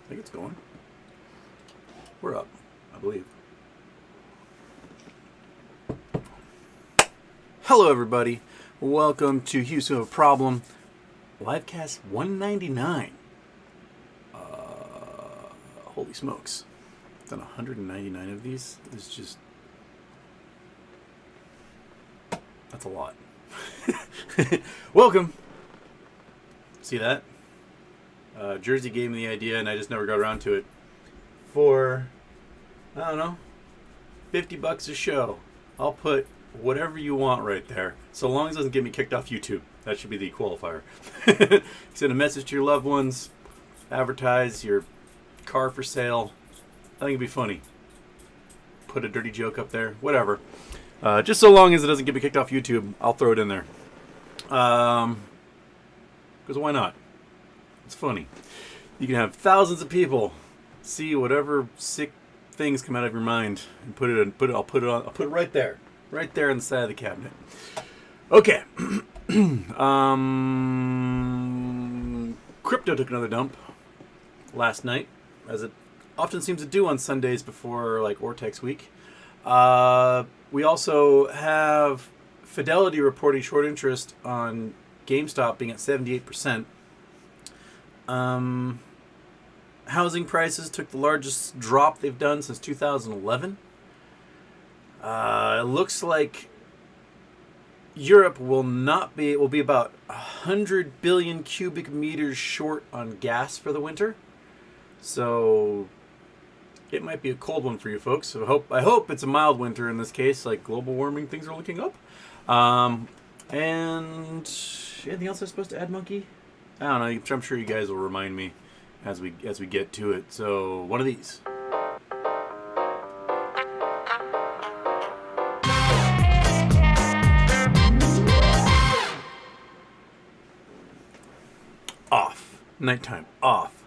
I think it's going. We're up, I believe. Hello, everybody. Welcome to Houston of a Problem, livecast 199. Holy smokes. I've done 199 of these. It's just... That's a lot. Welcome. See that? Jersey gave me the idea, and I just never got around to it. For, I don't know, $50 a show. I'll put whatever you want right there, so long as it doesn't get me kicked off YouTube. That should be the qualifier. Send a message to your loved ones. Advertise your car for sale. I think it'd be funny. Put a dirty joke up there. Whatever. Just so long as it doesn't get me kicked off YouTube, I'll throw it in there. Because why not? It's funny. You can have thousands of people see whatever sick things come out of your mind and I'll put it right there on the side of the cabinet. Okay. Crypto took another dump last night, as it often seems to do on Sundays before like Ortex week. We also have Fidelity reporting short interest on GameStop being at 78%. Housing prices took the largest drop they've done since 2011. It looks like Europe will be about 100 billion cubic meters short on gas for the winter. So it might be a cold one for you folks. So I hope it's a mild winter in this case. Like global warming, things are looking up. And anything else I'm supposed to add, Monkey? I don't know. I'm sure you guys will remind me as we get to it. So one of these. Off. Nighttime. Off.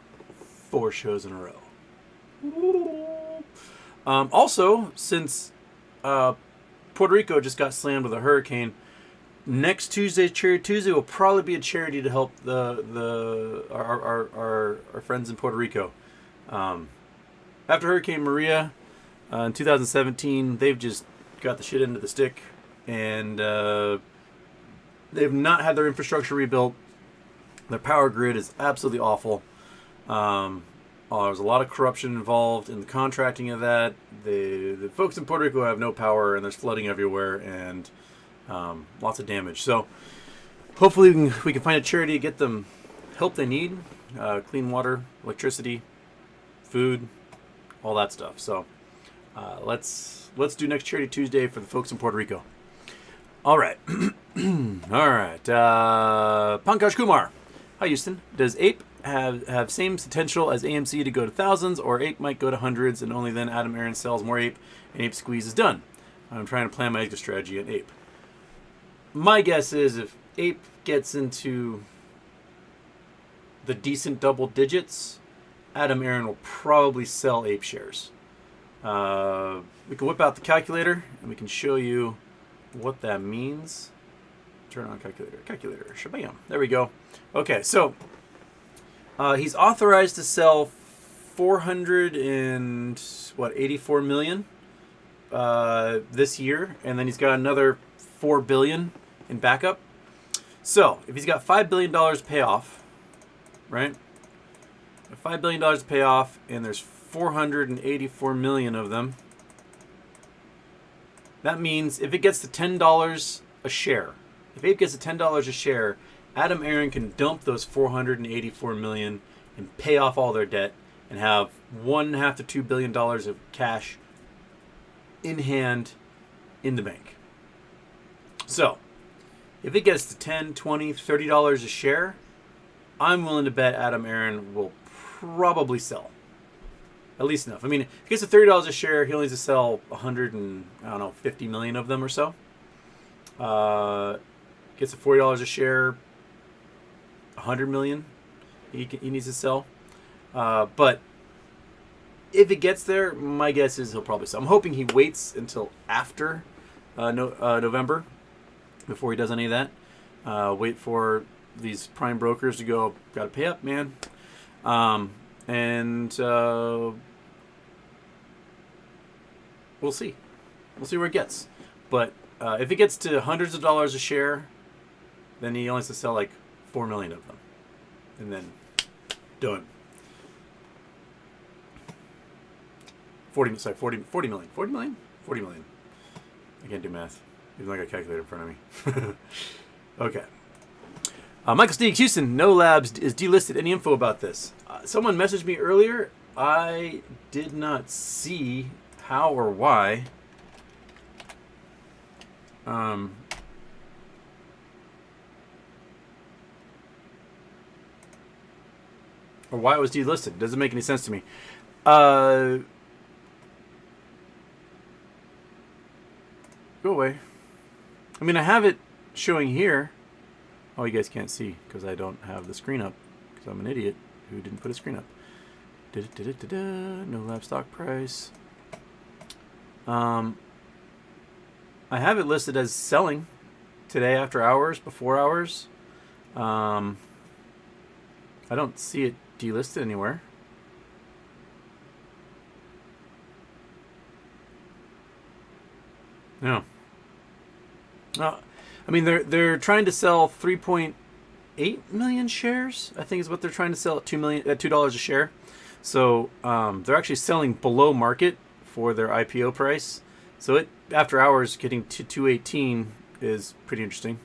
4 shows in a row. Also, since Puerto Rico just got slammed with a hurricane, next Tuesday, Charity Tuesday, will probably be a charity to help our friends in Puerto Rico. After Hurricane Maria in 2017, they've just got the shit into the stick, and they've not had their infrastructure rebuilt. Their power grid is absolutely awful. There's a lot of corruption involved in the contracting of that. The folks in Puerto Rico have no power, and there's flooding everywhere, and lots of damage. So hopefully we can find a charity to get them help they need. Clean water, electricity, food, all that stuff. So let's do next Charity Tuesday for the folks in Puerto Rico. All right. All right. Pankaj Kumar. Hi, Houston. Does APE have same potential as AMC to go to thousands, or APE might go to hundreds, and only then Adam Aaron sells more APE and APE squeeze is done? I'm trying to plan my exit strategy at APE. My guess is if APE gets into the decent double digits, Adam Aaron will probably sell APE shares. We can whip out the calculator and we can show you what that means. Turn on calculator. Calculator. Shabam. There we go. Okay, so he's authorized to sell 484 million this year, and then he's got another 4 billion in backup. So if he's got $5 billion to pay off, right? $5 billion to pay off, and there's 484 million of them. That means if it gets to $10 a share, if Ape gets to $10 a share, Adam Aaron can dump those 484 million and pay off all their debt and have $1.5 to $2 billion of cash in hand in the bank. So if it gets to $10, $20, $30 a share, I'm willing to bet Adam Aaron will probably sell. At least enough. I mean, if he gets to $30 a share, he only needs to sell 50 million of them or so. Gets to $40 a share, 100 million he needs to sell. But if it gets there, my guess is he'll probably sell. I'm hoping he waits until after November before he does any of that. Wait for these prime brokers to go, got to pay up, man. and we'll see. We'll see where it gets. But if it gets to hundreds of dollars a share, then he only has to sell like 4 million of them, and then done. 40 million. 40 million. I can't do math, even though I got a calculator in front of me. Okay. Michael Steegs, Houston, No Labs is delisted. Any info about this? Someone messaged me earlier. I did not see how or why. Or why it was delisted. Doesn't make any sense to me. Go away. I mean, I have it showing here. Oh, you guys can't see because I don't have the screen up because I'm an idiot who didn't put a screen up. No lab stock price. I have it listed as selling today after hours, before hours. I don't see it delisted anywhere. No. I mean, they're trying to sell 3.8 million shares. I think is what they're trying to sell at $2 a share. So they're actually selling below market for their IPO price. So it after hours getting to 218 is pretty interesting.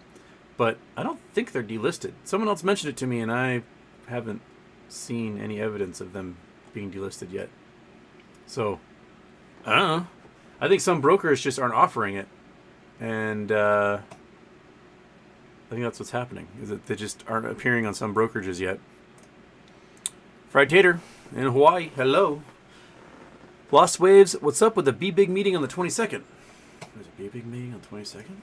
But I don't think they're delisted. Someone else mentioned it to me, and I haven't seen any evidence of them being delisted yet. So I don't know. I think some brokers just aren't offering it, and I think that's what's happening, is that they just aren't appearing on some brokerages yet. Fried Tater in Hawaii, hello. Lost Waves, what's up with the Be Big meeting on the 22nd? There's a Be Big meeting on the 22nd?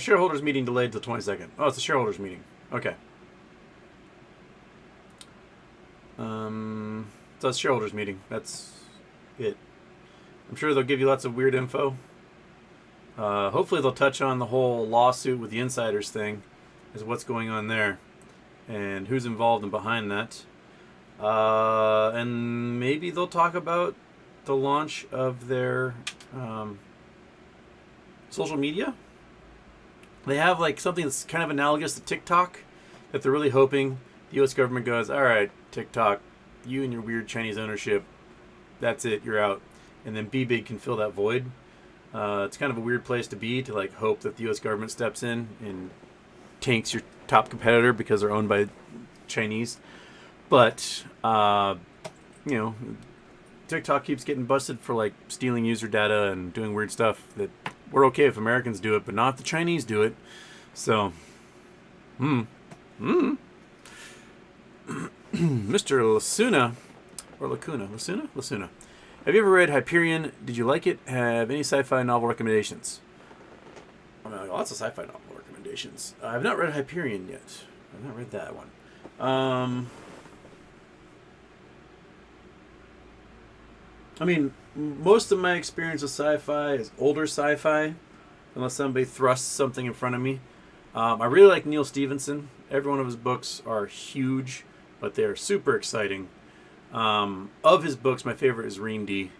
Shareholders meeting delayed till 22nd. Oh, it's a shareholders meeting. Okay. So it's shareholders meeting. That's it. I'm sure they'll give you lots of weird info. Hopefully they'll touch on the whole lawsuit with the insiders thing, is what's going on there, and who's involved and behind that. And maybe they'll talk about the launch of their social media. They have like something that's kind of analogous to TikTok, that they're really hoping the U.S. government goes, all right, TikTok, you and your weird Chinese ownership, that's it, you're out. And then Be Big can fill that void. It's kind of a weird place to be, to like hope that the U.S. government steps in and tanks your top competitor because they're owned by Chinese. But, TikTok keeps getting busted for like stealing user data and doing weird stuff that we're okay if Americans do it, but not if the Chinese do it. So, Mr. Lasuna, or Lasuna. Have you ever read Hyperion? Did you like it? Have any sci-fi novel recommendations? I mean, lots of sci-fi novel recommendations. I've not read Hyperion yet. I've not read that one. I mean, most of my experience with sci-fi is older sci-fi, unless somebody thrusts something in front of me. I really like Neil Stephenson. Every one of his books are huge, but they're super exciting. Of his books, my favorite is Reen-D.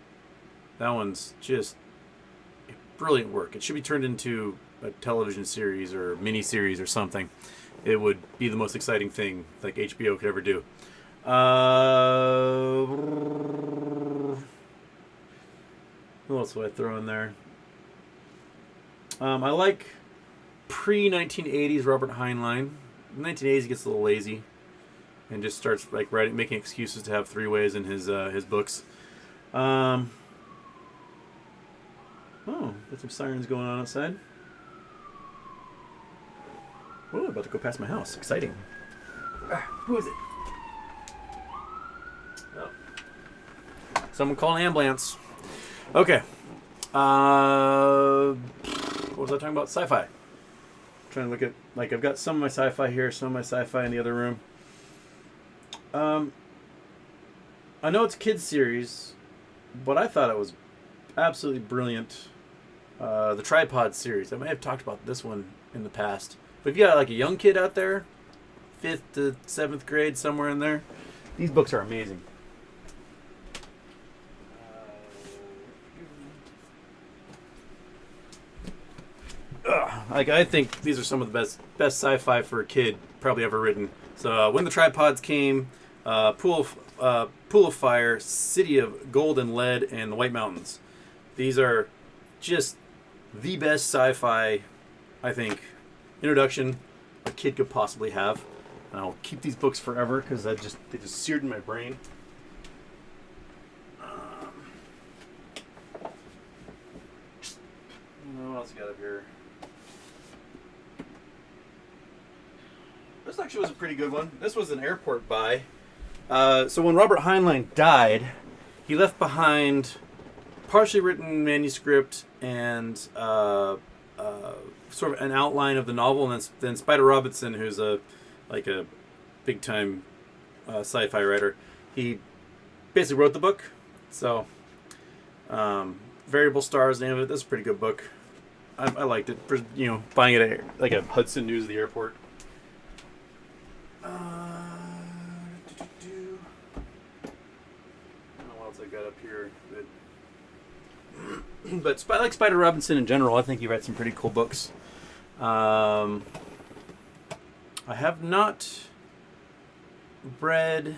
That one's just brilliant work. It should be turned into a television series or mini-series or something. It would be the most exciting thing like HBO could ever do. Who else would I throw in there? I like pre-1980s Robert Heinlein. In the 1980s, he gets a little lazy and just starts like making excuses to have three ways in his books. Oh, got some sirens going on outside. Oh, about to go past my house. Exciting. Who is it? Oh. Someone call an ambulance. Okay. What was I talking about? Sci-fi. Trying to look at, like, I've got some of my sci-fi here, some of my sci-fi in the other room. I know it's a kids series, but I thought it was absolutely brilliant. the tripod series. I may have talked about this one in the past. But if you got like a young kid out there, 5th to 7th grade, somewhere in there, these books are amazing. Like, I think these are some of the best sci-fi for a kid probably ever written. So when the tripods came, Pool of Fire, City of Gold and Lead, and the White Mountains. These are just the best sci-fi, I think, introduction a kid could possibly have. And I'll keep these books forever because they just seared in my brain. What else I got up here? This actually was a pretty good one. This was an airport buy. So when Robert Heinlein died, he left behind partially written manuscript and sort of an outline of the novel, and then Spider Robinson, who's a big time sci-fi writer, he basically wrote the book. So Variable Stars, the name of it. This is a pretty good book. I liked it for buying it at like a Hudson News of the airport. I don't know what else I got up here. But I like Spider Robinson in general. I think he writes some pretty cool books. I have not read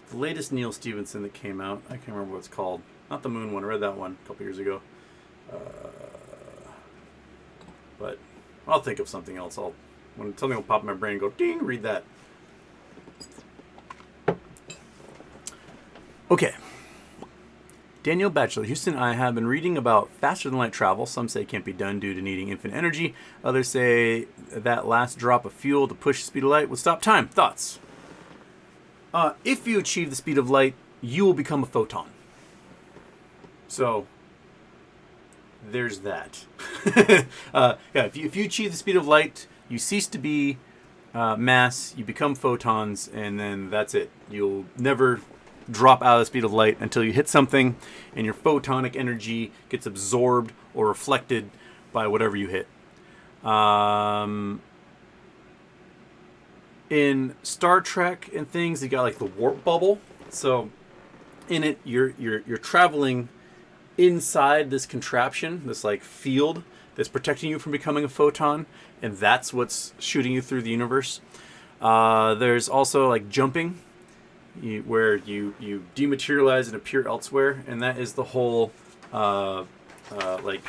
the latest Neil Stephenson that came out. I can't remember what it's called. Not the Moon one. I read that one a couple years ago. But I'll think of something else. When something will pop in my brain and go, ding, read that. Okay. Daniel Batchelor, Houston, I have been reading about faster than light travel. Some say it can't be done due to needing infinite energy. Others say that last drop of fuel to push the speed of light would stop time. Thoughts? If you achieve the speed of light, you will become a photon. So, there's that. If you achieve the speed of light, you cease to be mass, you become photons, and then that's it. You'll never drop out of the speed of light until you hit something and your photonic energy gets absorbed or reflected by whatever you hit. In Star Trek and things, you got like the warp bubble. So in it, you're traveling inside this contraption, this like field that's protecting you from becoming a photon, and that's what's shooting you through the universe. There's also like jumping, where you dematerialize and appear elsewhere, and that is the whole like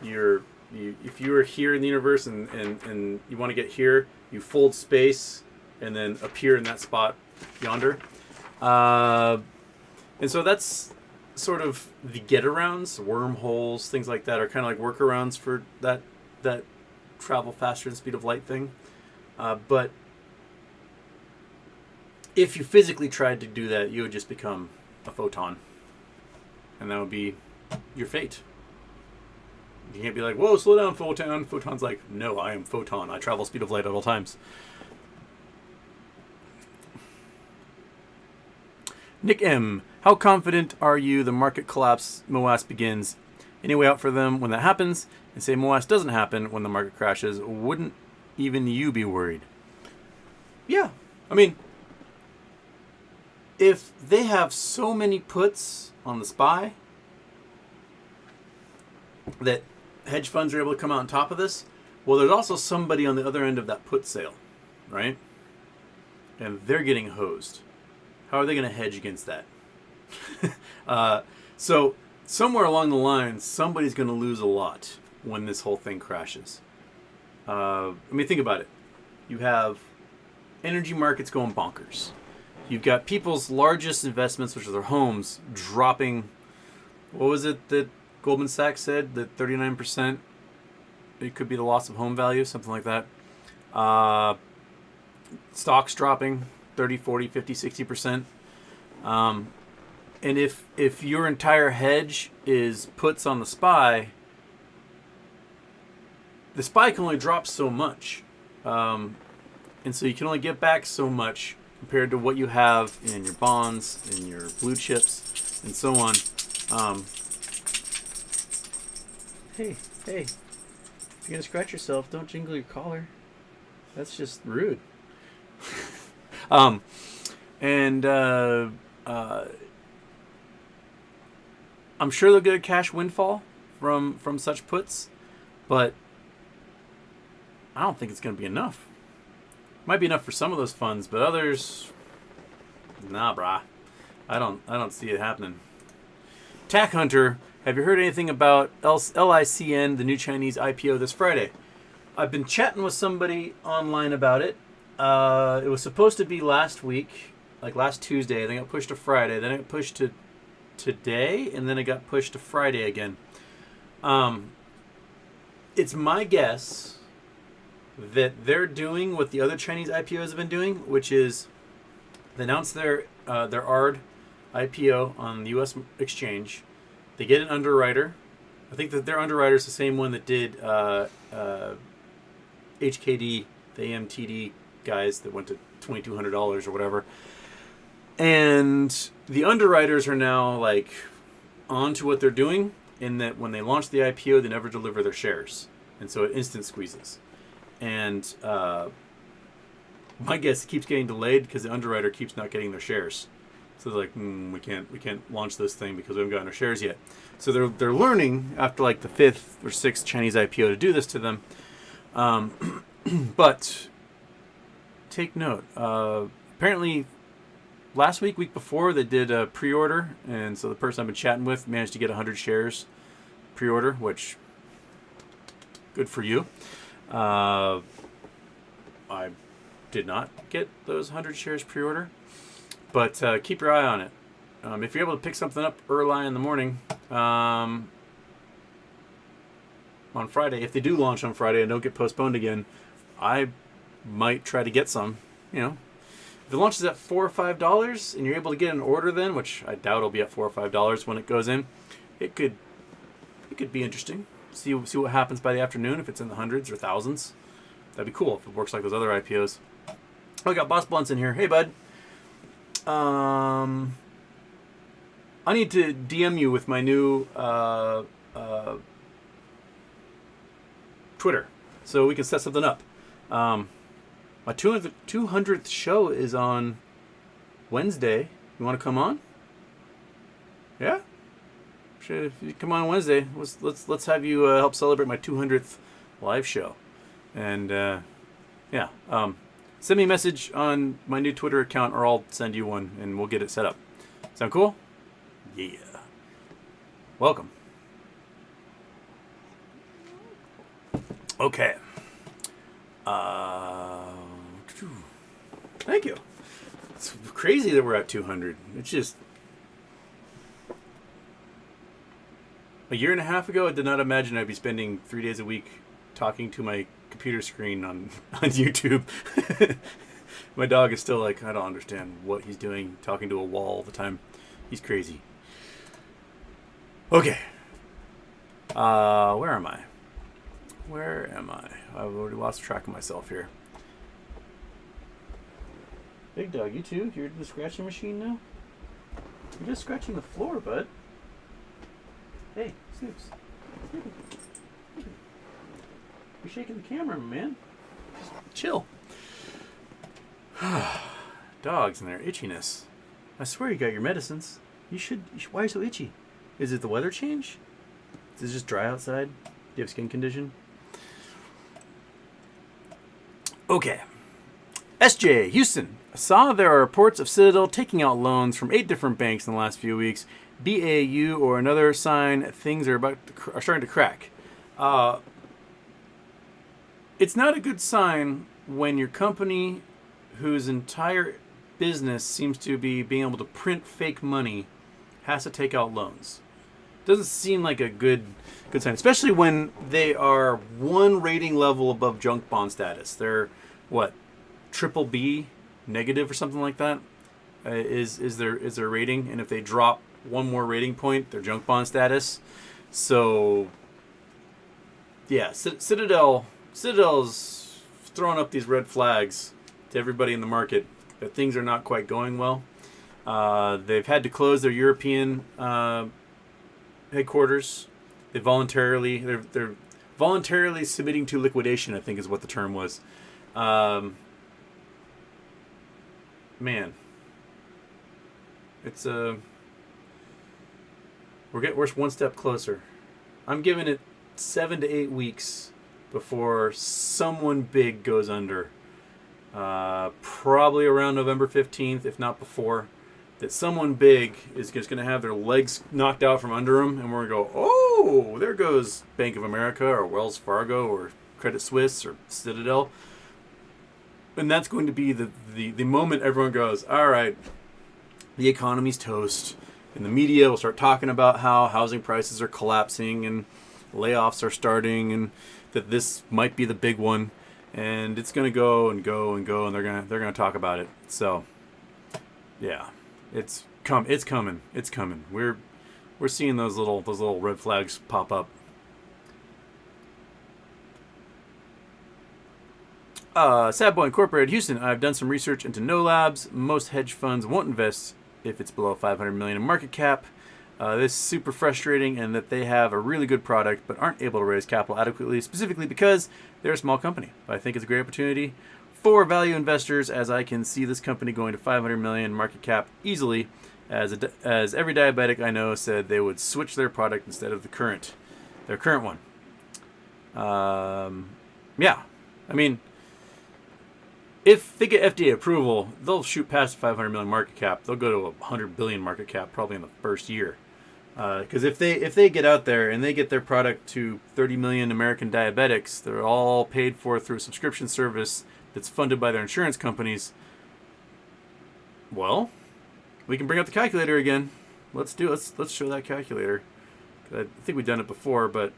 if you are here in the universe and you want to get here, you fold space and then appear in that spot yonder. And so that's sort of the get-arounds, wormholes, things like that are kind of like workarounds for that travel faster than speed of light thing. But if you physically tried to do that, you would just become a photon. And that would be your fate. You can't be like, whoa, slow down, photon. Photon's like, no, I am photon. I travel speed of light at all times. Nick M. How confident are you the market collapse MOAS begins? Any way out for them when that happens? And say MOAS doesn't happen when the market crashes. Wouldn't even you be worried? Yeah. I mean, if they have so many puts on the SPY that hedge funds are able to come out on top of this, well, there's also somebody on the other end of that put sale, right? And they're getting hosed. How are they going to hedge against that? So somewhere along the line, somebody's going to lose a lot when this whole thing crashes. I mean, think about it. You have energy markets going bonkers. You've got people's largest investments, which are their homes, dropping. What was it that Goldman Sachs said? That 39%, it could be the loss of home value, something like that. Stocks dropping 30, 40, 50, 60%. And if your entire hedge is puts on the SPY can only drop so much. And so you can only get back so much compared to what you have in your bonds, in your blue chips, and so on. Hey, if you're gonna scratch yourself, don't jingle your collar. That's just rude. And I'm sure they'll get a cash windfall from such puts, but I don't think it's going to be enough. Might be enough for some of those funds, but others, nah, brah. I don't see it happening. Tack Hunter, have you heard anything about LICN, the new Chinese IPO this Friday? I've been chatting with somebody online about it. It was supposed to be last week, like last Tuesday. Then it got pushed to Friday. Then it got pushed to today, and then it got pushed to Friday again. It's my guess that they're doing what the other Chinese IPOs have been doing, which is they announce their ARD IPO on the U.S. exchange. They get an underwriter. I think that their underwriter is the same one that did HKD, the AMTD guys that went to $2,200 or whatever. And the underwriters are now like on to what they're doing, in that when they launch the IPO, they never deliver their shares. And so it instant squeezes. And my guess, it keeps getting delayed because the underwriter keeps not getting their shares. So they're like, we can't launch this thing because we haven't gotten our shares yet. So they're learning after like the 5th or 6th Chinese IPO to do this to them. But take note. Apparently, last week before, they did a pre-order, and so the person I've been chatting with managed to get 100 shares pre-order, which good for you. I did not get those 100 shares pre-order, but keep your eye on it. If you're able to pick something up early in the morning on Friday, if they do launch on Friday and don't get postponed again, I might try to get some. If it launches at $4 or $5 and you're able to get an order then, which I doubt it'll be at $4 or $5 when it goes in, it could be interesting. See what happens by the afternoon, if it's in the hundreds or thousands. That'd be cool if it works like those other IPOs. Oh, I got Boss Blunts in here. Hey, bud. I need to DM you with my new Twitter so we can set something up. My 200th show is on Wednesday. You want to come on? Yeah? If you come on Wednesday, let's have you help celebrate my 200th live show. And yeah, send me a message on my new Twitter account, or I'll send you one, and we'll get it set up. Sound cool? Yeah. Welcome. Okay. Thank you. It's crazy that we're at 200. It's just a year and a half ago, I did not imagine I'd be spending 3 days a week talking to my computer screen on YouTube. My dog is still like, I don't understand what he's doing, talking to a wall all the time. He's crazy. Okay. Where am I? I've already lost track of myself here. Big dog, you too? You're the scratching machine now? You're just scratching the floor, bud. Hey, Snoops. Snoopy. You're shaking the camera, man. Just chill. Dogs and their itchiness. I swear you got your medicines. You should. Why are you so itchy? Is it the weather change? Is it just dry outside? Do you have a skin condition? Okay. SJ, Houston. I saw there are reports of Citadel taking out loans from 8 different banks in the last few weeks. BAU or another sign things are starting to crack. It's not a good sign when your company, whose entire business seems to be being able to print fake money, has to take out loans. Doesn't seem like a good sign, especially when they are one rating level above junk bond status. They're what, triple B negative or something like that is their rating, and if they drop one more rating point, their junk bond status. So yeah, Citadel's throwing up these red flags to everybody in the market that things are not quite going well. They've had to close their European headquarters they're voluntarily submitting to liquidation, I think is what the term was. Man, it's we're one step closer. I'm giving it 7 to 8 weeks before someone big goes under. Probably around November 15th, if not before. That someone big is just going to have their legs knocked out from under them, and we're going to go, oh, there goes Bank of America or Wells Fargo or Credit Suisse or Citadel. And that's going to be the moment everyone goes, all right, the economy's toast. And the media will start talking about how housing prices are collapsing and layoffs are starting and that this might be the big one. And it's going to go and go and go, and they're going to talk about it. So, yeah. It's coming. We're seeing those little red flags pop up. Sad Boy Incorporated, Houston. I've done some research into no labs. Most hedge funds won't invest if it's below 500 million in market cap. This is super frustrating, and that they have a really good product but aren't able to raise capital adequately, specifically because they're a small company. But I think it's a great opportunity for value investors, as I can see this company going to 500 million market cap easily, as every diabetic I know said they would switch their product instead of their current one. Yeah, I mean, if they get FDA approval, they'll shoot past 500 million market cap. They'll go to 100 billion market cap probably in the first year. Because if they get out there and they get their product to 30 million American diabetics, they're all paid for through a subscription service that's funded by their insurance companies. Well, we can bring up the calculator again. Let's show that calculator. I think we've done it before, but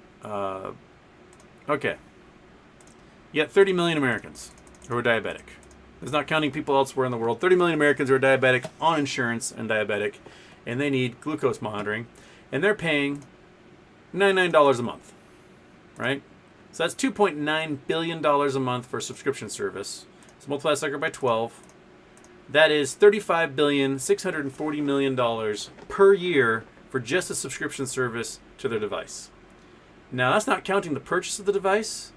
okay. You got 30 million Americans who are diabetic. That's not counting people elsewhere in the world. 30 million Americans who are diabetic on insurance and diabetic, and they need glucose monitoring, and they're paying $99 a month, right? So that's $2.9 billion a month for a subscription service. So multiply that sucker by 12. That is $35,640 million per year for just a subscription service to their device. Now, that's not counting the purchase of the device.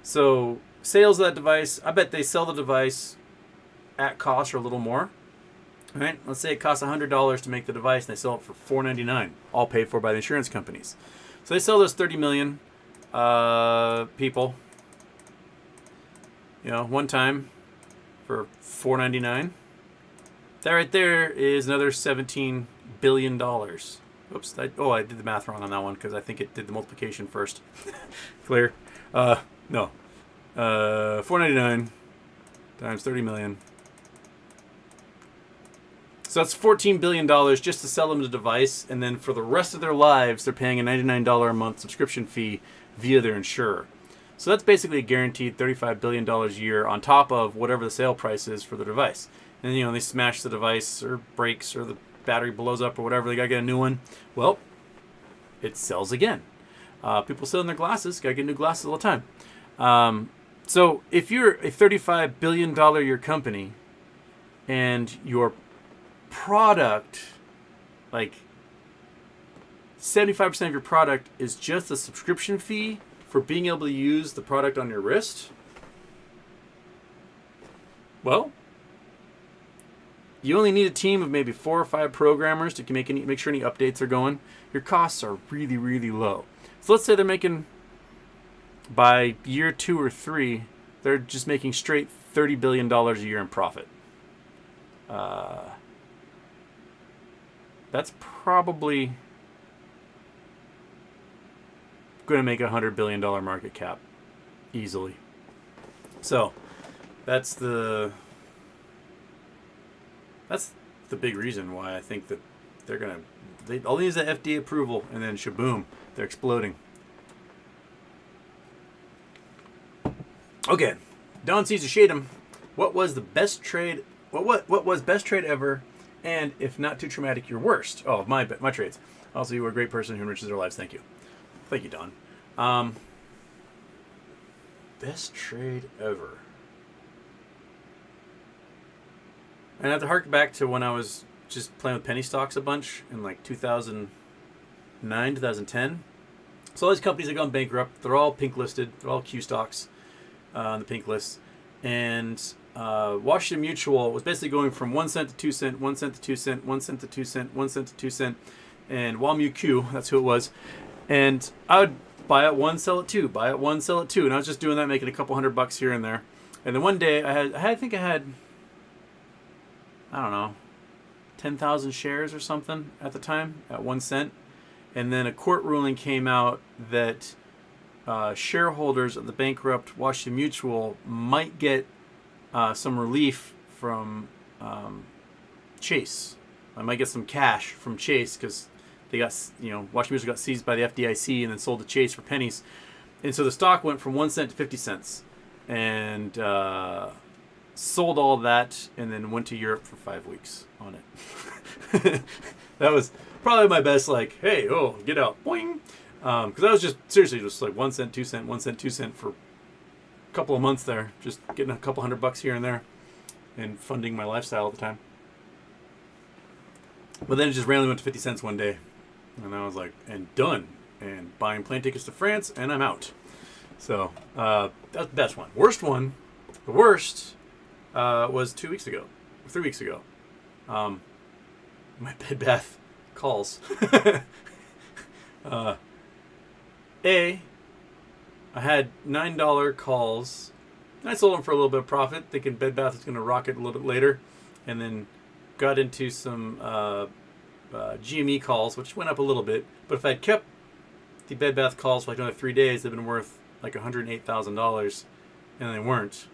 So sales of that device, I bet they sell the device at cost or a little more. All right? Let's say it costs $100 to make the device, and they sell it for $499, all paid for by the insurance companies. So they sell those 30 million people, one time for $499. That right there is another $17 billion. Oops, I did the math wrong on that one because I think it did the multiplication first. Clear? No. 499 times 30 million. So that's $14 billion just to sell them the device, and then for the rest of their lives, they're paying a $99 a month subscription fee via their insurer. So that's basically a guaranteed $35 billion a year on top of whatever the sale price is for the device. And they smash the device or breaks or the battery blows up or whatever, they gotta get a new one. Well, it sells again. People selling their glasses, gotta get new glasses all the time. So if you're a $35 billion a year company and your product, like 75% of your product is just a subscription fee for being able to use the product on your wrist, well, you only need a team of maybe 4 or 5 programmers to make sure any updates are going. Your costs are really, really low. So let's say they're making, by year 2 or 3, they're just making straight $30 billion a year in profit. That's probably going to make a $100 billion market cap easily. So that's the big reason why I think that they all need is the FDA approval, and then shaboom, they're exploding. Okay, Don Caesar Shadem, what was the best trade? What was best trade ever? And if not too traumatic, your worst. Oh, my trades. Also, you were a great person who enriches their lives. Thank you. Thank you, Don. Best trade ever. And I have to hark back to when I was just playing with penny stocks a bunch in like 2009, 2010. So all these companies have gone bankrupt. They're all pink listed. They're all Q stocks on the pink list. And Washington Mutual was basically going from 1 cent to 2 cent, 1 cent to 2 cent, 1 cent to 2 cent, 1 cent to 2 cent, and WAMUQ, that's who it was. And I would buy it 1, sell it 2, buy it 1, sell it 2, and I was just doing that, making a couple $100 here and there. And then one day I think I had, I don't know, 10,000 shares or something at the time at 1 cent. And then a court ruling came out that shareholders of the bankrupt Washington Mutual might get some relief from Chase. I might get some cash from Chase because they got, Washington Mutual got seized by the FDIC and then sold to Chase for pennies. And so the stock went from 1 cent to 50 cents and sold all that and then went to Europe for 5 weeks on it. That was probably my best, like, hey, oh, get out, boing. Because I was just, seriously, just like 1 cent, 2 cent, 1 cent, 2 cent for a couple of months there. Just getting a couple $100 here and there and funding my lifestyle at the time. But then it just randomly went to 50 cents one day. And I was like, and done. And buying plane tickets to France, and I'm out. So, that's the best one. Worst one, the worst was 2 weeks ago, 3 weeks ago. My Bed Bath calls. I had $9 calls. And I sold them for a little bit of profit, thinking Bed Bath was going to rocket a little bit later. And then got into some GME calls, which went up a little bit. But if I had kept the Bed Bath calls for like another 3 days, they'd been worth like $108,000. And they weren't.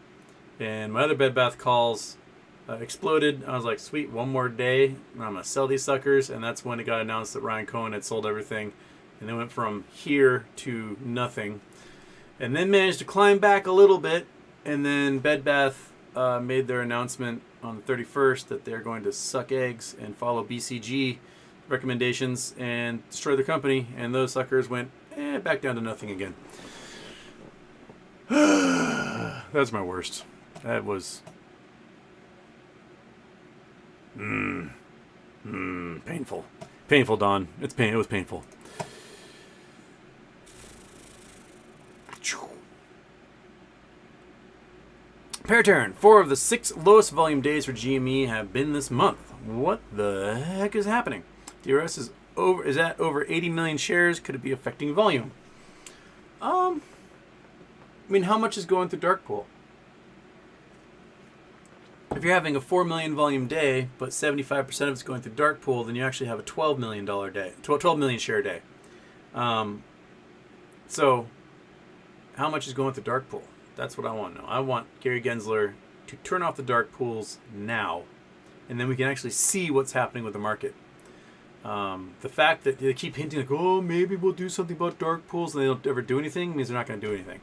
And my other Bed Bath calls exploded. I was like, sweet, one more day, and I'm going to sell these suckers. And that's when it got announced that Ryan Cohen had sold everything. And they went from here to nothing. And then managed to climb back a little bit. And then Bed Bath made their announcement on the 31st that they're going to suck eggs and follow BCG recommendations and destroy their company. And those suckers went back down to nothing again. That's my worst. That was painful. Painful, Don. It was painful. Pair turn. 4 of the 6 lowest volume days for GME have been this month. What the heck is happening? DRS is at over 80 million shares. Could it be affecting volume? I mean, how much is going through dark pool? If you're having a 4 million volume day, but 75% of it's going through dark pool, then you actually have a $12 million day, 12 million share day. So, how much is going through dark pool? That's what I want to know. I want Gary Gensler to turn off the dark pools now, and then we can actually see what's happening with the market. The fact that they keep hinting like, oh, maybe we'll do something about dark pools, and they don't ever do anything, means they're not going to do anything.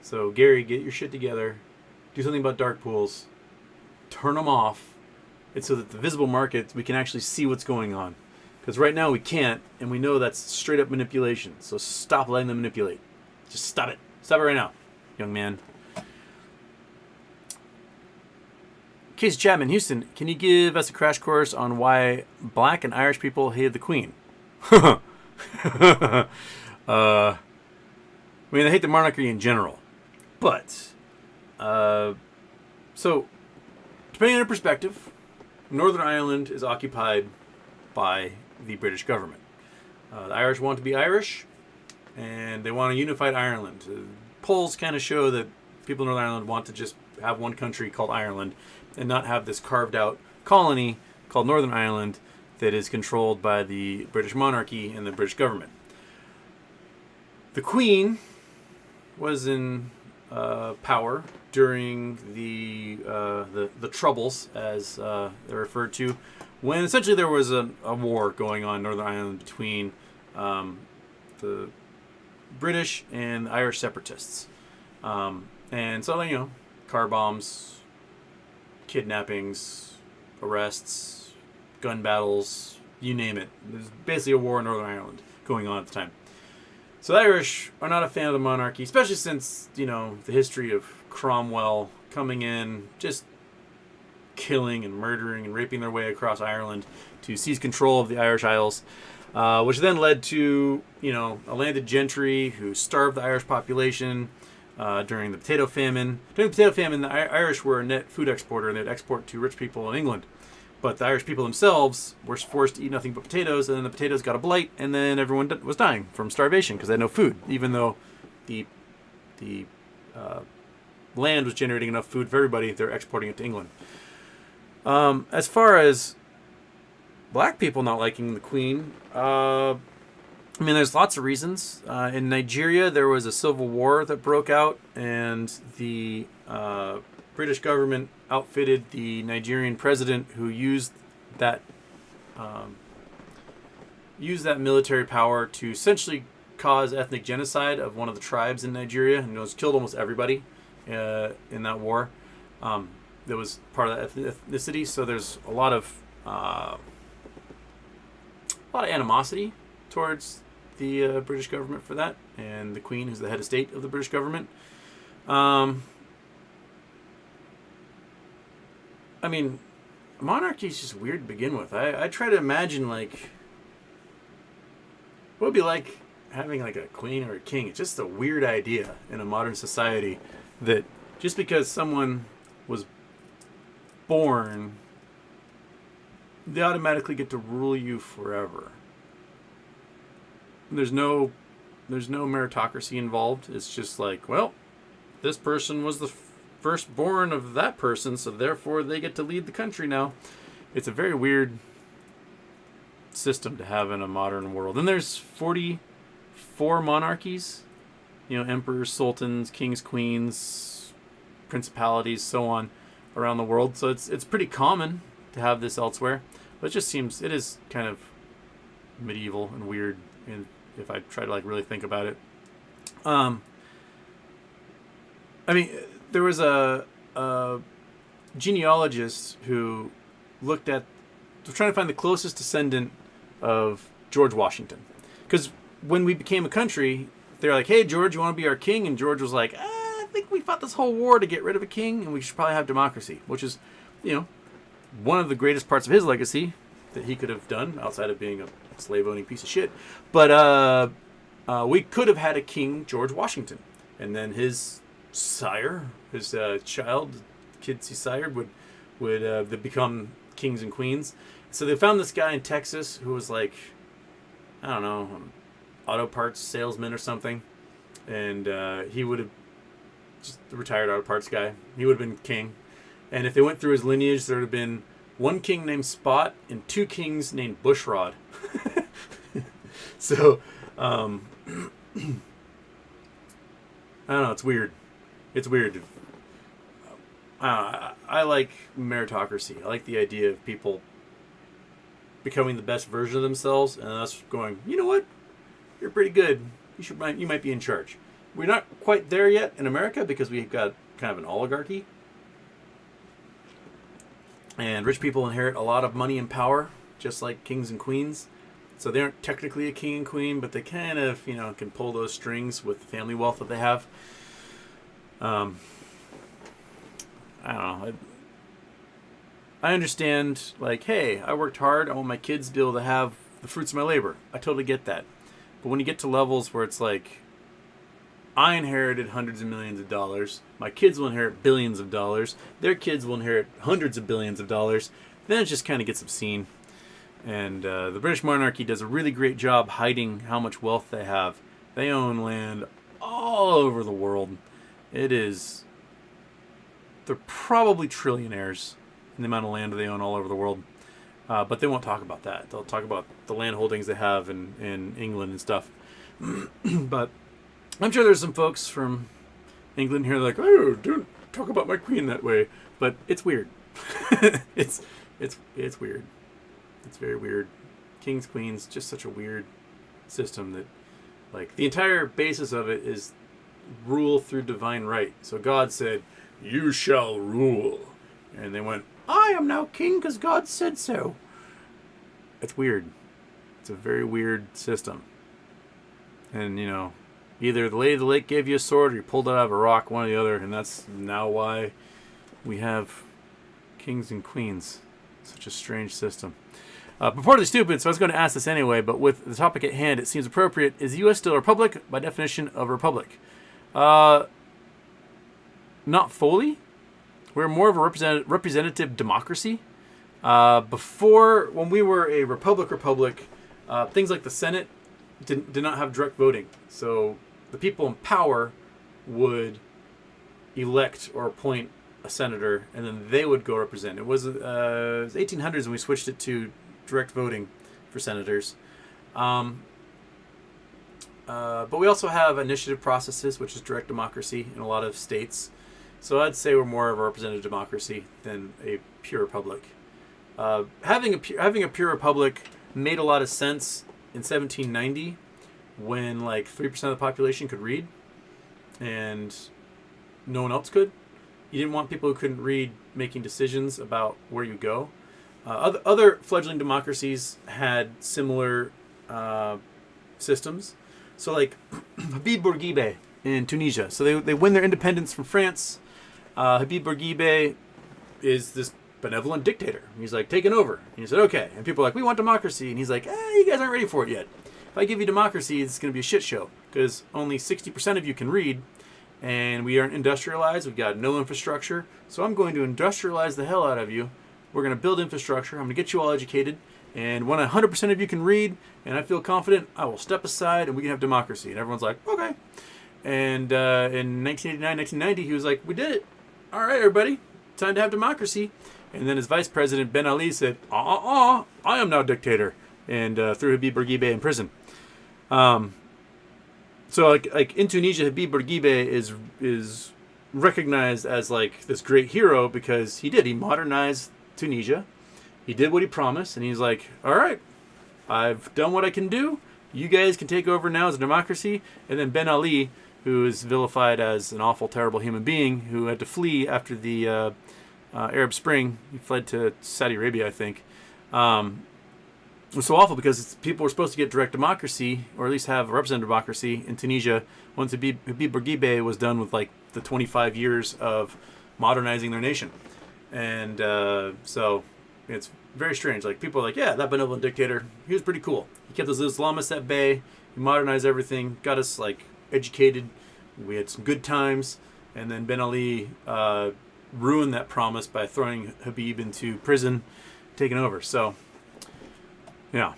So, Gary, get your shit together. Do something about dark pools. Turn them off. And so that the visible market, we can actually see what's going on. Because right now we can't, and we know that's straight up manipulation. So stop letting them manipulate. Just stop it. Stop it right now, young man. Casey Chapman, Houston, can you give us a crash course on why black and Irish people hated the Queen? I mean, they hate the monarchy in general. But, so, depending on your perspective, Northern Ireland is occupied by the British government. The Irish want to be Irish, and they want a unified Ireland. Polls kind of show that people in Northern Ireland want to just have one country called Ireland and not have this carved out colony called Northern Ireland that is controlled by the British monarchy and the British government. The Queen was in power during the Troubles, as they're referred to, when essentially there was a war going on in Northern Ireland between the British and the Irish separatists. And so, car bombs, kidnappings, arrests, gun battles, you name it. There's basically a war in Northern Ireland going on at the time. So the Irish are not a fan of the monarchy, especially since, the history of Cromwell coming in, just killing and murdering and raping their way across Ireland to seize control of the Irish Isles. which then led to, a landed gentry who starved the Irish population during the potato famine. During the potato famine, the Irish were a net food exporter, and they'd export to rich people in England. But the Irish people themselves were forced to eat nothing but potatoes, and then the potatoes got a blight, and then everyone was dying from starvation because they had no food, even though the land was generating enough food for everybody. They're exporting it to England. As far as black people not liking the Queen, there's lots of reasons. In Nigeria, there was a civil war that broke out, and the British government outfitted the Nigerian president who used that military power to essentially cause ethnic genocide of one of the tribes in Nigeria, and killed almost everybody in that war. That was part of that ethnicity. So there's a lot of animosity towards the British government for that, and the Queen, who's the head of state of the British government. Monarchy is just weird to begin with. I try to imagine, what it would be like having, a queen or a king. It's just a weird idea in a modern society that just because someone was born, they automatically get to rule you forever. There's no meritocracy involved. It's just this person was the firstborn of that person, so therefore they get to lead the country now. It's a very weird system to have in a modern world. And there's 44 monarchies, emperors, sultans, kings, queens, principalities, so on, around the world. So it's pretty common to have this elsewhere, but it is kind of medieval and weird, and if I try to really think about it. There was a genealogist who was trying to find the closest descendant of George Washington. Because when we became a country, they're like, hey, George, you want to be our king? And George was like, I think we fought this whole war to get rid of a king, and we should probably have democracy, which is, one of the greatest parts of his legacy that he could have done outside of being a slave-owning piece of shit. But we could have had a king, George Washington, and then his sire, his child, kids he sired would become kings and queens. So they found this guy in Texas who was auto parts salesman or something, and he would have just a retired auto parts guy. He would have been king, and if they went through his lineage, there would have been one king named Spot and two kings named Bushrod. So I don't know. It's weird. It's weird. I like meritocracy. I like the idea of people becoming the best version of themselves, and us going, you know what? You're pretty good. You might be in charge. We're not quite there yet in America because we've got kind of an oligarchy, and rich people inherit a lot of money and power, just like kings and queens. So they aren't technically a king and queen, but they kind of, can pull those strings with the family wealth that they have. I don't know. I understand, hey, I worked hard. I want my kids to be able to have the fruits of my labor. I totally get that. But when you get to levels where it's I inherited hundreds of millions of dollars, my kids will inherit billions of dollars, their kids will inherit hundreds of billions of dollars, then it just kind of gets obscene. And the British monarchy does a really great job hiding how much wealth they have. They own land all over the world. They're probably trillionaires in the amount of land they own all over the world. But they won't talk about that. They'll talk about the land holdings they have in England and stuff. But I'm sure there's some folks from England here like, oh, don't talk about my queen that way. But it's weird. It's weird. It's very weird. Kings, queens, just such a weird system that, the entire basis of it is rule through divine right. So God said, you shall rule. And they went, I am now king because God said so. It's weird. It's a very weird system. And, either the Lady of the Lake gave you a sword or you pulled it out of a rock, one or the other. And that's now why we have kings and queens. Such a strange system. Purportedly stupid, so I was going to ask this anyway, but with the topic at hand, it seems appropriate. Is the U.S. still a republic by definition of a republic? Not fully. We're more of a representative democracy. Before, when we were a republic, things like the Senate did not have direct voting. So the people in power would elect or appoint a senator, and then they would go represent. It was 1800s when we switched it to direct voting for senators. But we also have initiative processes, which is direct democracy in a lot of states. So I'd say we're more of a representative democracy than a pure republic. Having a pure republic made a lot of sense in 1790 when like 3% of the population could read and no one else could. You didn't want people who couldn't read making decisions about where you go. Other fledgling democracies had similar systems. So like Habib Bourguiba in Tunisia. So they win their independence from France. Habib Bourguiba is this benevolent dictator. He's like, taking over. And he said, okay. And people are like, we want democracy. And he's like, you guys aren't ready for it yet. If I give you democracy, it's going to be a shit show because only 60% of you can read. And we aren't industrialized. We've got no infrastructure. So I'm going to industrialize the hell out of you. We're going to build infrastructure. I'm going to get you all educated. And when 100% of you can read and I feel confident, I will step aside and we can have democracy. And everyone's like, okay. And in 1989, 1990, he was like, we did it. All right, everybody. Time to have democracy. And then his vice president, Ben Ali, said, I am now dictator. And threw Habib Bourguiba in prison. So like in Tunisia, Habib Bourguiba is recognized as like this great hero because he modernized Tunisia. He did what he promised, and he's like, all right, I've done what I can do. You guys can take over now as a democracy. And then Ben Ali, who is vilified as an awful, terrible human being who had to flee after the Arab Spring. He fled to Saudi Arabia, I think. It was so awful because people were supposed to get direct democracy, or at least have a representative democracy in Tunisia once Habib Bourguiba was done with like the 25 years of modernizing their nation. And so it's very strange. Like people are like, yeah, that benevolent dictator, he was pretty cool. He kept those Islamists at bay. He modernized everything, got us like educated. We had some good times. And then Ben Ali ruined that promise by throwing Habib into prison, taking over. So, yeah.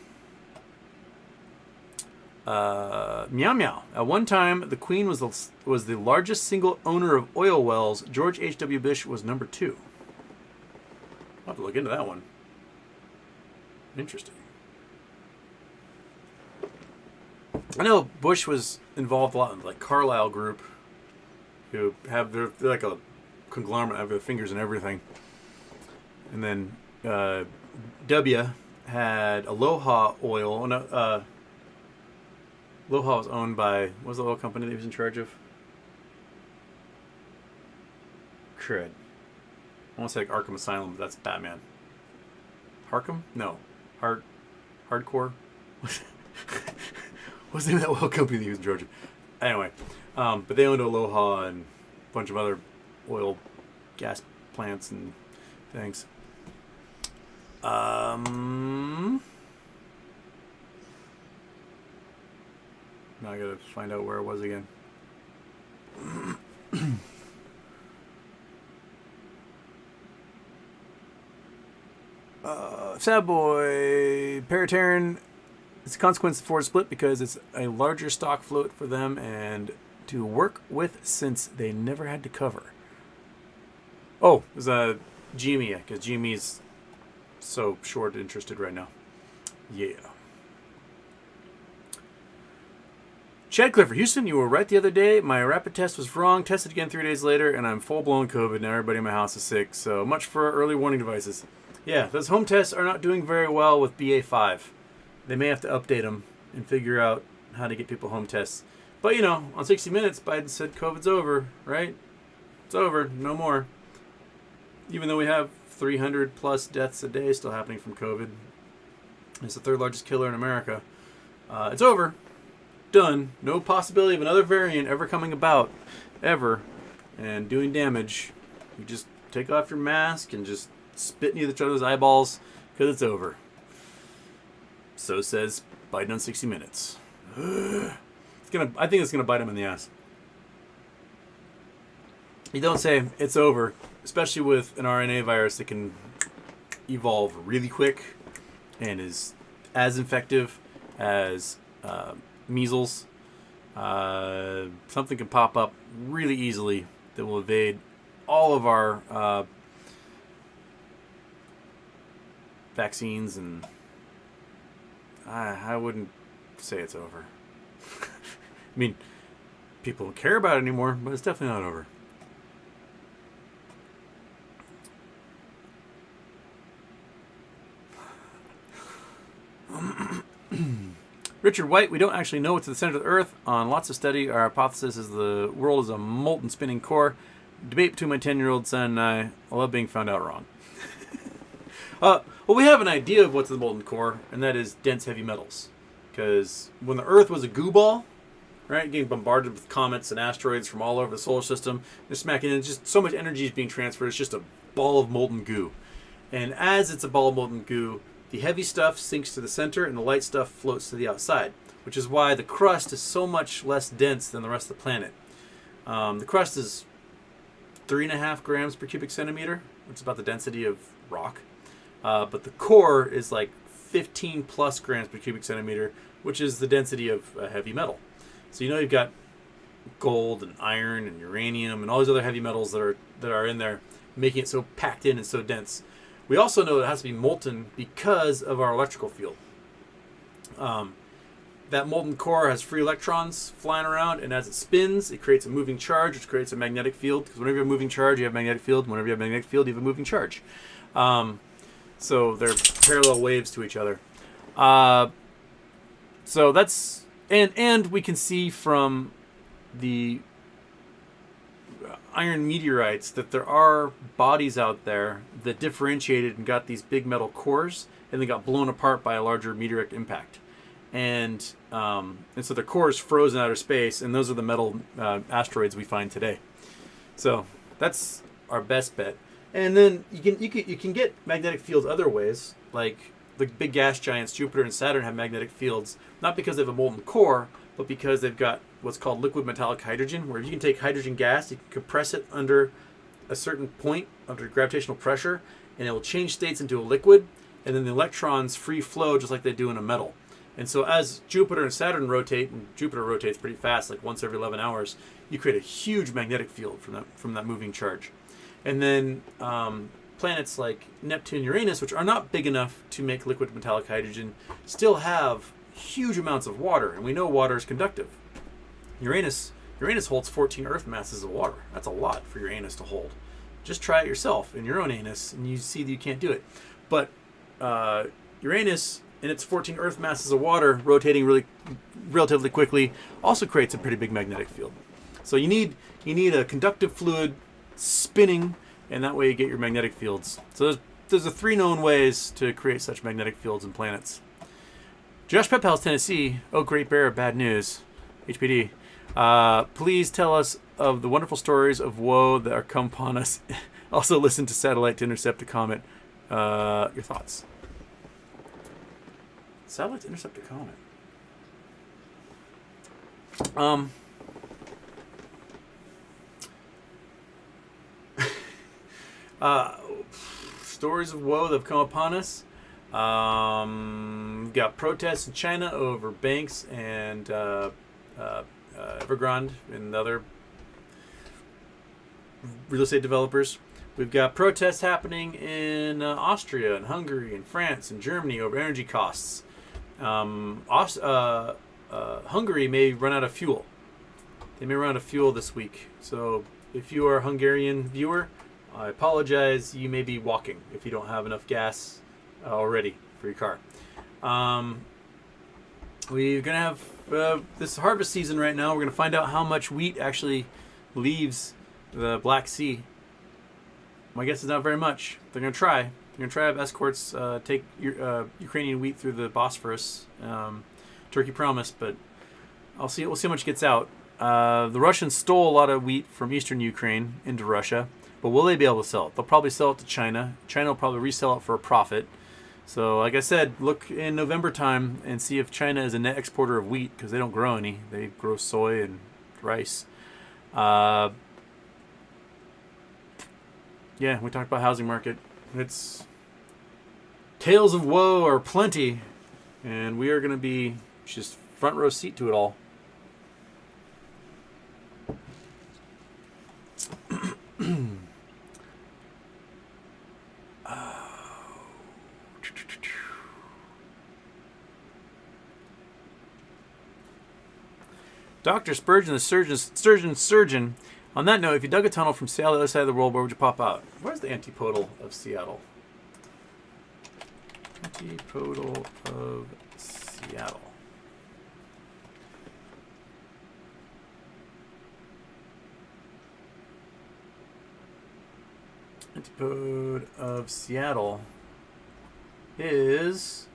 Meow meow. At one time, the Queen was the largest single owner of oil wells. George H.W. Bush was number 2. I'll have to look into that one. Interesting. I know Bush was involved a lot in like Carlyle Group, who have they're like a conglomerate, have their fingers in everything. And then W had Aloha Oil. No, Aloha was owned by, what was the oil company that he was in charge of? Crud. I want to say like Arkham Asylum, but that's Batman. Harkham? No. Hardcore? What's the name of that oil company that he was in charge of? Anyway, but they owned Aloha and a bunch of other oil, gas plants and things. Now I gotta find out where it was again. Sad boy, Paratarian. It's a consequence of Ford split because it's a larger stock float for them and to work with since they never had to cover. Oh, it was a GME because GME's so short interested right now. Yeah. Chad Clifford, Houston, you were right the other day. My rapid test was wrong. Tested again 3 days later, and I'm full-blown COVID. Now everybody in my house is sick. So much for early warning devices. Yeah, those home tests are not doing very well with BA5. They may have to update them and figure out how to get people home tests. But, you know, on 60 Minutes, Biden said COVID's over, right? It's over. No more. Even though we have 300-plus deaths a day still happening from COVID. It's the third largest killer in America. It's over. Done. No possibility of another variant ever coming about. Ever. And doing damage. You just take off your mask and just spit in each other's eyeballs because it's over. So says Biden on 60 Minutes. I think it's gonna bite him in the ass. You don't say it's over, especially with an RNA virus that can evolve really quick and is as infective as measles. Something can pop up really easily that will evade all of our vaccines, and I wouldn't say it's over. I mean, people don't care about it anymore, but it's definitely not over. Richard White, we don't actually know what's at the center of the Earth. On lots of study, our hypothesis is the world is a molten spinning core. Debate between my 10-year-old son and I love being found out wrong. Well, we have an idea of what's in the molten core, and that is dense heavy metals. Because when the Earth was a goo ball, right, getting bombarded with comets and asteroids from all over the solar system, they're smacking in, just so much energy is being transferred, it's just a ball of molten goo. And as it's a ball of molten goo, the heavy stuff sinks to the center and the light stuff floats to the outside, which is why the crust is so much less dense than the rest of the planet. The crust is 3.5 grams per cubic centimeter, which is about the density of rock. But the core is like 15 plus grams per cubic centimeter, which is the density of a heavy metal. So you've got gold and iron and uranium and all these other heavy metals that are in there, making it so packed in and so dense. We also know it has to be molten because of our electrical field. That molten core has free electrons flying around, and as it spins, it creates a moving charge, which creates a magnetic field. Because whenever you have a moving charge, you have a magnetic field. Whenever you have a magnetic field, you have a moving charge. So they're parallel waves to each other. So that's and we can see from the iron meteorites that there are bodies out there that differentiated and got these big metal cores, and they got blown apart by a larger meteoric impact, and so their cores froze in outer space, and those are the metal asteroids we find today. So that's our best bet. And then you can get magnetic fields other ways, like the big gas giants Jupiter and Saturn have magnetic fields, not because they have a molten core, but because they've got what's called liquid metallic hydrogen, where if you can take hydrogen gas, you can compress it under a certain point, under gravitational pressure, and it will change states into a liquid, and then the electrons free flow just like they do in a metal. And so as Jupiter and Saturn rotate, and Jupiter rotates pretty fast, like once every 11 hours, you create a huge magnetic field from that moving charge. And then planets like Neptune, Uranus, which are not big enough to make liquid metallic hydrogen, still have huge amounts of water, and we know water is conductive. Uranus holds 14 Earth masses of water. That's a lot for Uranus to hold. Just try it yourself in your own anus, and you see that you can't do it. But Uranus, in its 14 Earth masses of water, rotating relatively quickly, also creates a pretty big magnetic field. So you need a conductive fluid spinning, and that way you get your magnetic fields. So there's the 3 known ways to create such magnetic fields in planets. Josh Pepels, Tennessee. Oh, Great Bear, bad news. HPD. Please tell us of the wonderful stories of woe that are come upon us. Also listen to Satellite to intercept a comet. Your thoughts? Satellite to intercept a comet. Stories of woe that have come upon us. Got protests in China over banks and Evergrande and other real estate developers. We've got protests happening in Austria and Hungary and France and Germany over energy costs. Hungary may run out of fuel. They may run out of fuel this week. So if you are a Hungarian viewer, I apologize. You may be walking if you don't have enough gas already for your car. We're going to have this harvest season right now. We're going to find out how much wheat actually leaves the Black Sea. My guess is not very much. They're going to try. They're going to try to have escorts take Ukrainian wheat through the Bosphorus. Turkey promised, but we'll see how much gets out. The Russians stole a lot of wheat from eastern Ukraine into Russia, but will they be able to sell it? They'll probably sell it to China. China will probably resell it for a profit. So, like I said, look in November time and see if China is a net exporter of wheat, because they don't grow any. They grow soy and rice. Yeah, we talked about housing market. It's tales of woe are plenty, and we are going to be just front row seat to it all. Dr. Spurgeon, the surgeon. On that note, if you dug a tunnel from Seattle to the other side of the world, where would you pop out? Where's the antipodal of Seattle? Antipodal of Seattle. Antipode of Seattle is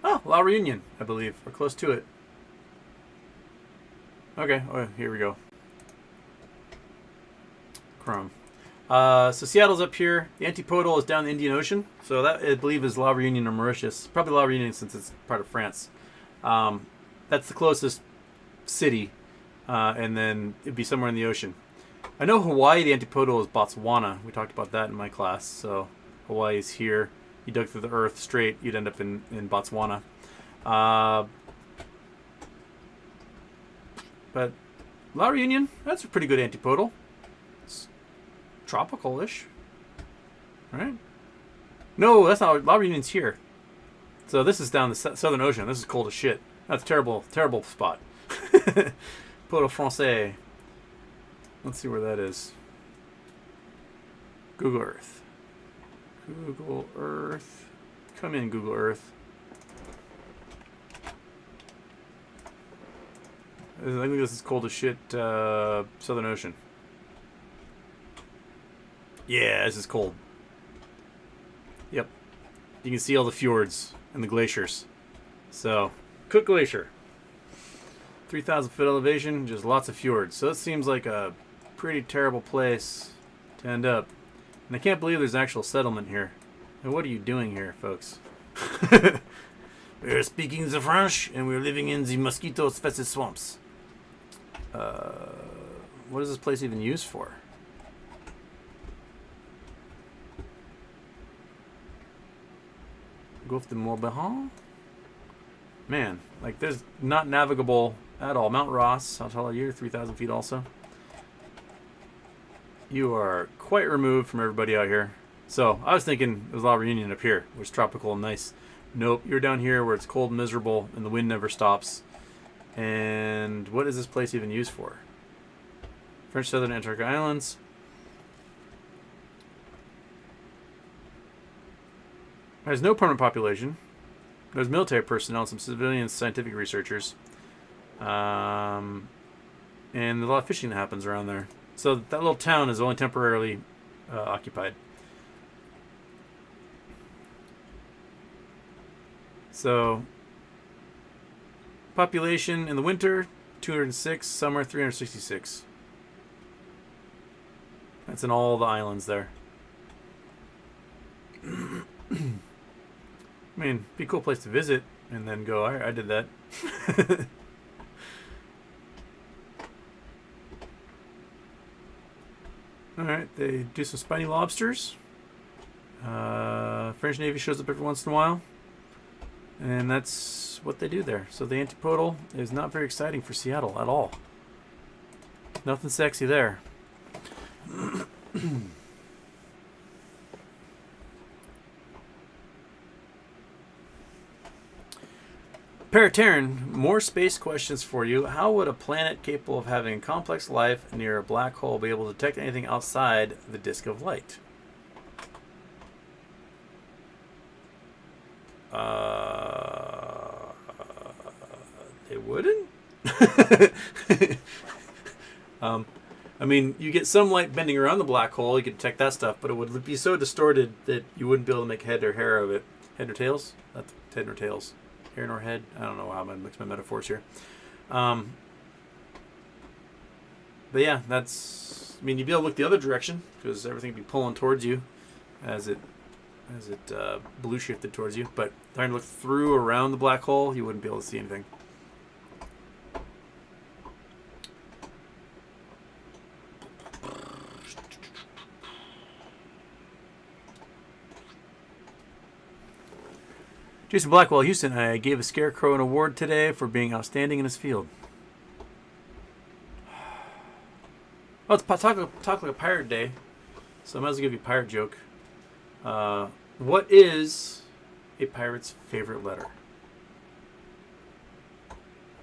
La Reunion, I believe, or close to it. Okay, here we go. Chrome. So Seattle's up here. The antipodal is down the Indian Ocean. So that, I believe, is La Reunion or Mauritius. Probably La Reunion since it's part of France. That's the closest city. And then it'd be somewhere in the ocean. I know Hawaii, the antipodal is Botswana. We talked about that in my class. So Hawaii is here. You dug through the earth straight, you'd end up in Botswana. But La Reunion, that's a pretty good antipodal. It's tropical-ish. Right? No, that's not. La Reunion's here. So this is down the Southern Ocean. This is cold as shit. That's a terrible, terrible spot. Podal Francais. Let's see where that is. Google Earth. Google Earth. Come in, Google Earth. I think this is cold as shit, Southern Ocean. Yeah, this is cold. Yep. You can see all the fjords and the glaciers. So, Cook Glacier. 3,000 foot elevation, just lots of fjords. So it seems like a pretty terrible place to end up. And I can't believe there's an actual settlement here. And what are you doing here, folks? We're speaking the French, and we're living in the mosquito-infested swamps. What is this place even used for? Gulf de Morbihan? Man, like there's not navigable at all. Mount Ross, how tall are you? 3,000 feet also. You are quite removed from everybody out here. So I was thinking it was La Reunion up here, where it's tropical and nice. Nope, you're down here where it's cold and miserable and the wind never stops. And what is this place even used for? French Southern Antarctic Islands. There's no permanent population. There's military personnel and some civilian scientific researchers. And a lot of fishing that happens around there. So that little town is only temporarily occupied. So population in the winter, 206. Summer, 366. That's in all the islands there. I mean, it'd be a cool place to visit and then go, I did that. Alright, they do some spiny lobsters. French Navy shows up every once in a while. And that's what they do there. So the antipodal is not very exciting for Seattle at all. Nothing sexy there. Parataran, more space questions for you. How would a planet capable of having complex life near a black hole be able to detect anything outside the disk of light? They wouldn't? I mean, you get some light bending around the black hole, you could detect that stuff, but it would be so distorted that you wouldn't be able to make head or hair of it. Head or tails? Not head nor tails. Hair nor head? I don't know how I'm going to mix my metaphors here. But yeah, that's... I mean, you'd be able to look the other direction, because everything would be pulling towards you as it blue shifted towards you. But trying to look through around the black hole, you wouldn't be able to see anything. Jason Blackwell, Houston, I gave a scarecrow an award today for being outstanding in his field. Oh, it's talk like a pirate day, so I might as well give you a pirate joke. What is a pirate's favorite letter?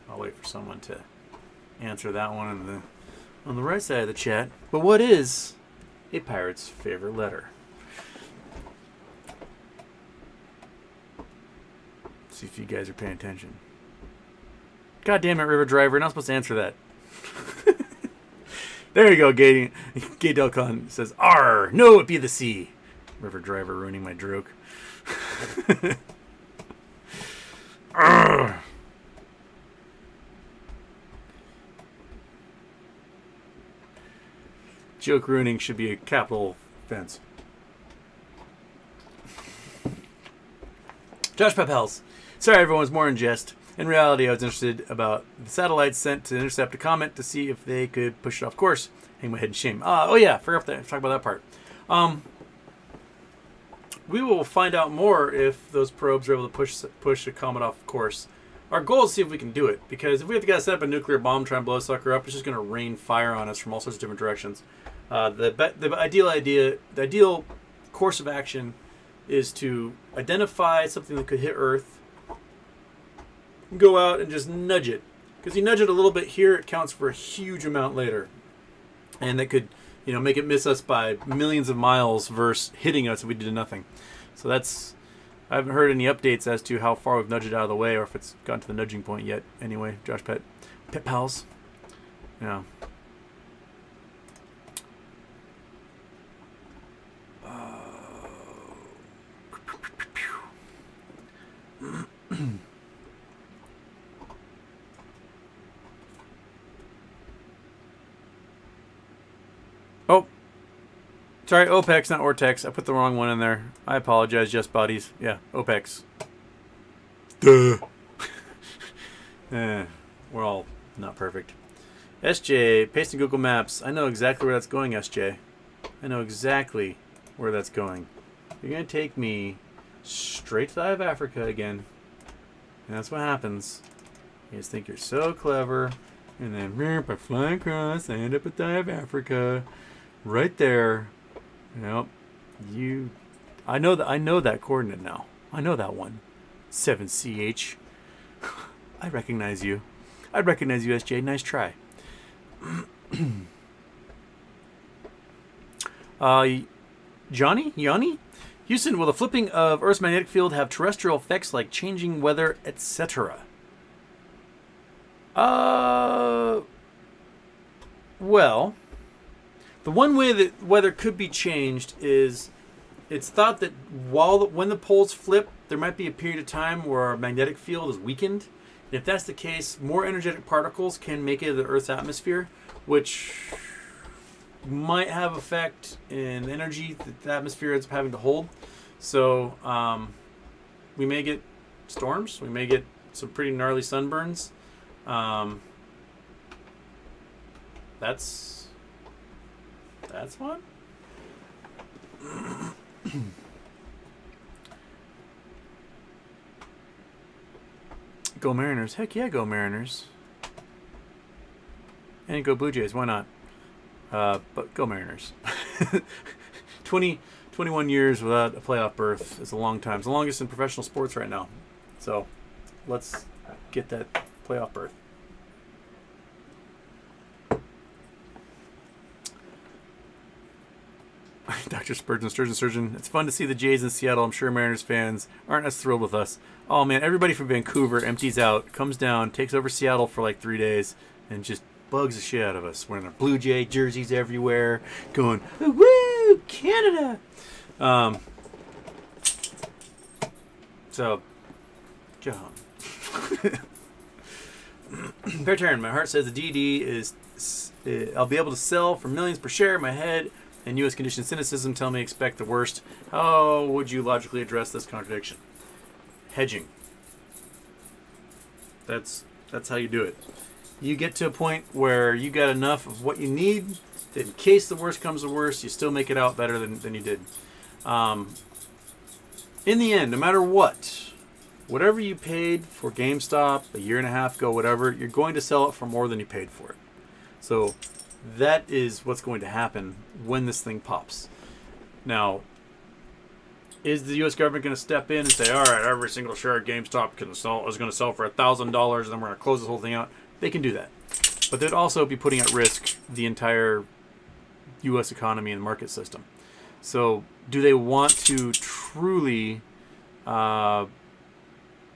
I'll wait for someone to answer that one on the right side of the chat. But what is a pirate's favorite letter? See if you guys are paying attention. God damn it, River Driver, not supposed to answer that. There you go, Gay Delcon says, R, no, it be the C. River Driver ruining my joke. Joke ruining should be a capital offense. Josh Pepels. Sorry, everyone's more in jest. In reality, I was interested about the satellites sent to intercept a comet to see if they could push it off course. Hang my head in shame. Oh yeah, forgot to talk about that part. We will find out more if those probes are able to push a comet off course. Our goal is to see if we can do it, because if we have to set up a nuclear bomb, try and blow a sucker up, it's just going to rain fire on us from all sorts of different directions. The ideal course of action is to identify something that could hit Earth, go out and just nudge it. Because you nudge it a little bit here, it counts for a huge amount later. And that could, make it miss us by millions of miles versus hitting us if we did nothing. So I haven't heard any updates as to how far we've nudged it out of the way or if it's gotten to the nudging point yet. Anyway, Josh Pet Pals. Yeah. Oh, sorry, OPEX, not Ortex. I put the wrong one in there. I apologize, just buddies. Yeah, OPEX. Duh. We're all not perfect. SJ, pasting Google Maps. I know exactly where that's going, SJ. I know exactly where that's going. You're going to take me straight to the Eye of Africa again. And that's what happens. You just think you're so clever. And then, I fly across, I end up at the Eye of Africa. Right there. Yep. I know that coordinate now. I know that one. 7CH. I recognize you. I recognize you, SJ. Nice try. Yanni? Houston, will the flipping of Earth's magnetic field have terrestrial effects like changing weather, etc.? Well, the one way that weather could be changed is it's thought that when the poles flip, there might be a period of time where our magnetic field is weakened. And if that's the case, more energetic particles can make it to the Earth's atmosphere, which might have effect in energy that the atmosphere is having to hold. So we may get storms. We may get some pretty gnarly sunburns. That's one. Go Mariners. Heck yeah, go Mariners. And go Blue Jays. Why not? But go Mariners. 21 years without a playoff berth is a long time. It's the longest in professional sports right now. So let's get that playoff berth. Dr. Spurgeon, Surgeon. It's fun to see the Jays in Seattle. I'm sure Mariners fans aren't as thrilled with us. Oh man, everybody from Vancouver empties out, comes down, takes over Seattle for like 3 days, and just bugs the shit out of us. Wearing their Blue Jay jerseys everywhere, going, woo, Canada! So, John. Fair turn. My heart says the DD is, I'll be able to sell for millions per share. My head and U.S. conditioned cynicism tell me expect the worst. How would you logically address this contradiction? Hedging. That's how you do it. You get to a point where you got enough of what you need that in case the worst comes to worst, you still make it out better than you did. In the end, no matter what, whatever you paid for GameStop a year and a half ago, whatever, you're going to sell it for more than you paid for it. So that is what's going to happen when this thing pops. Now, is the U.S. government going to step in and say, all right, every single share of GameStop is going to sell for $1,000 and then we're going to close this whole thing out? They can do that. But they'd also be putting at risk the entire U.S. economy and market system. So do they want to truly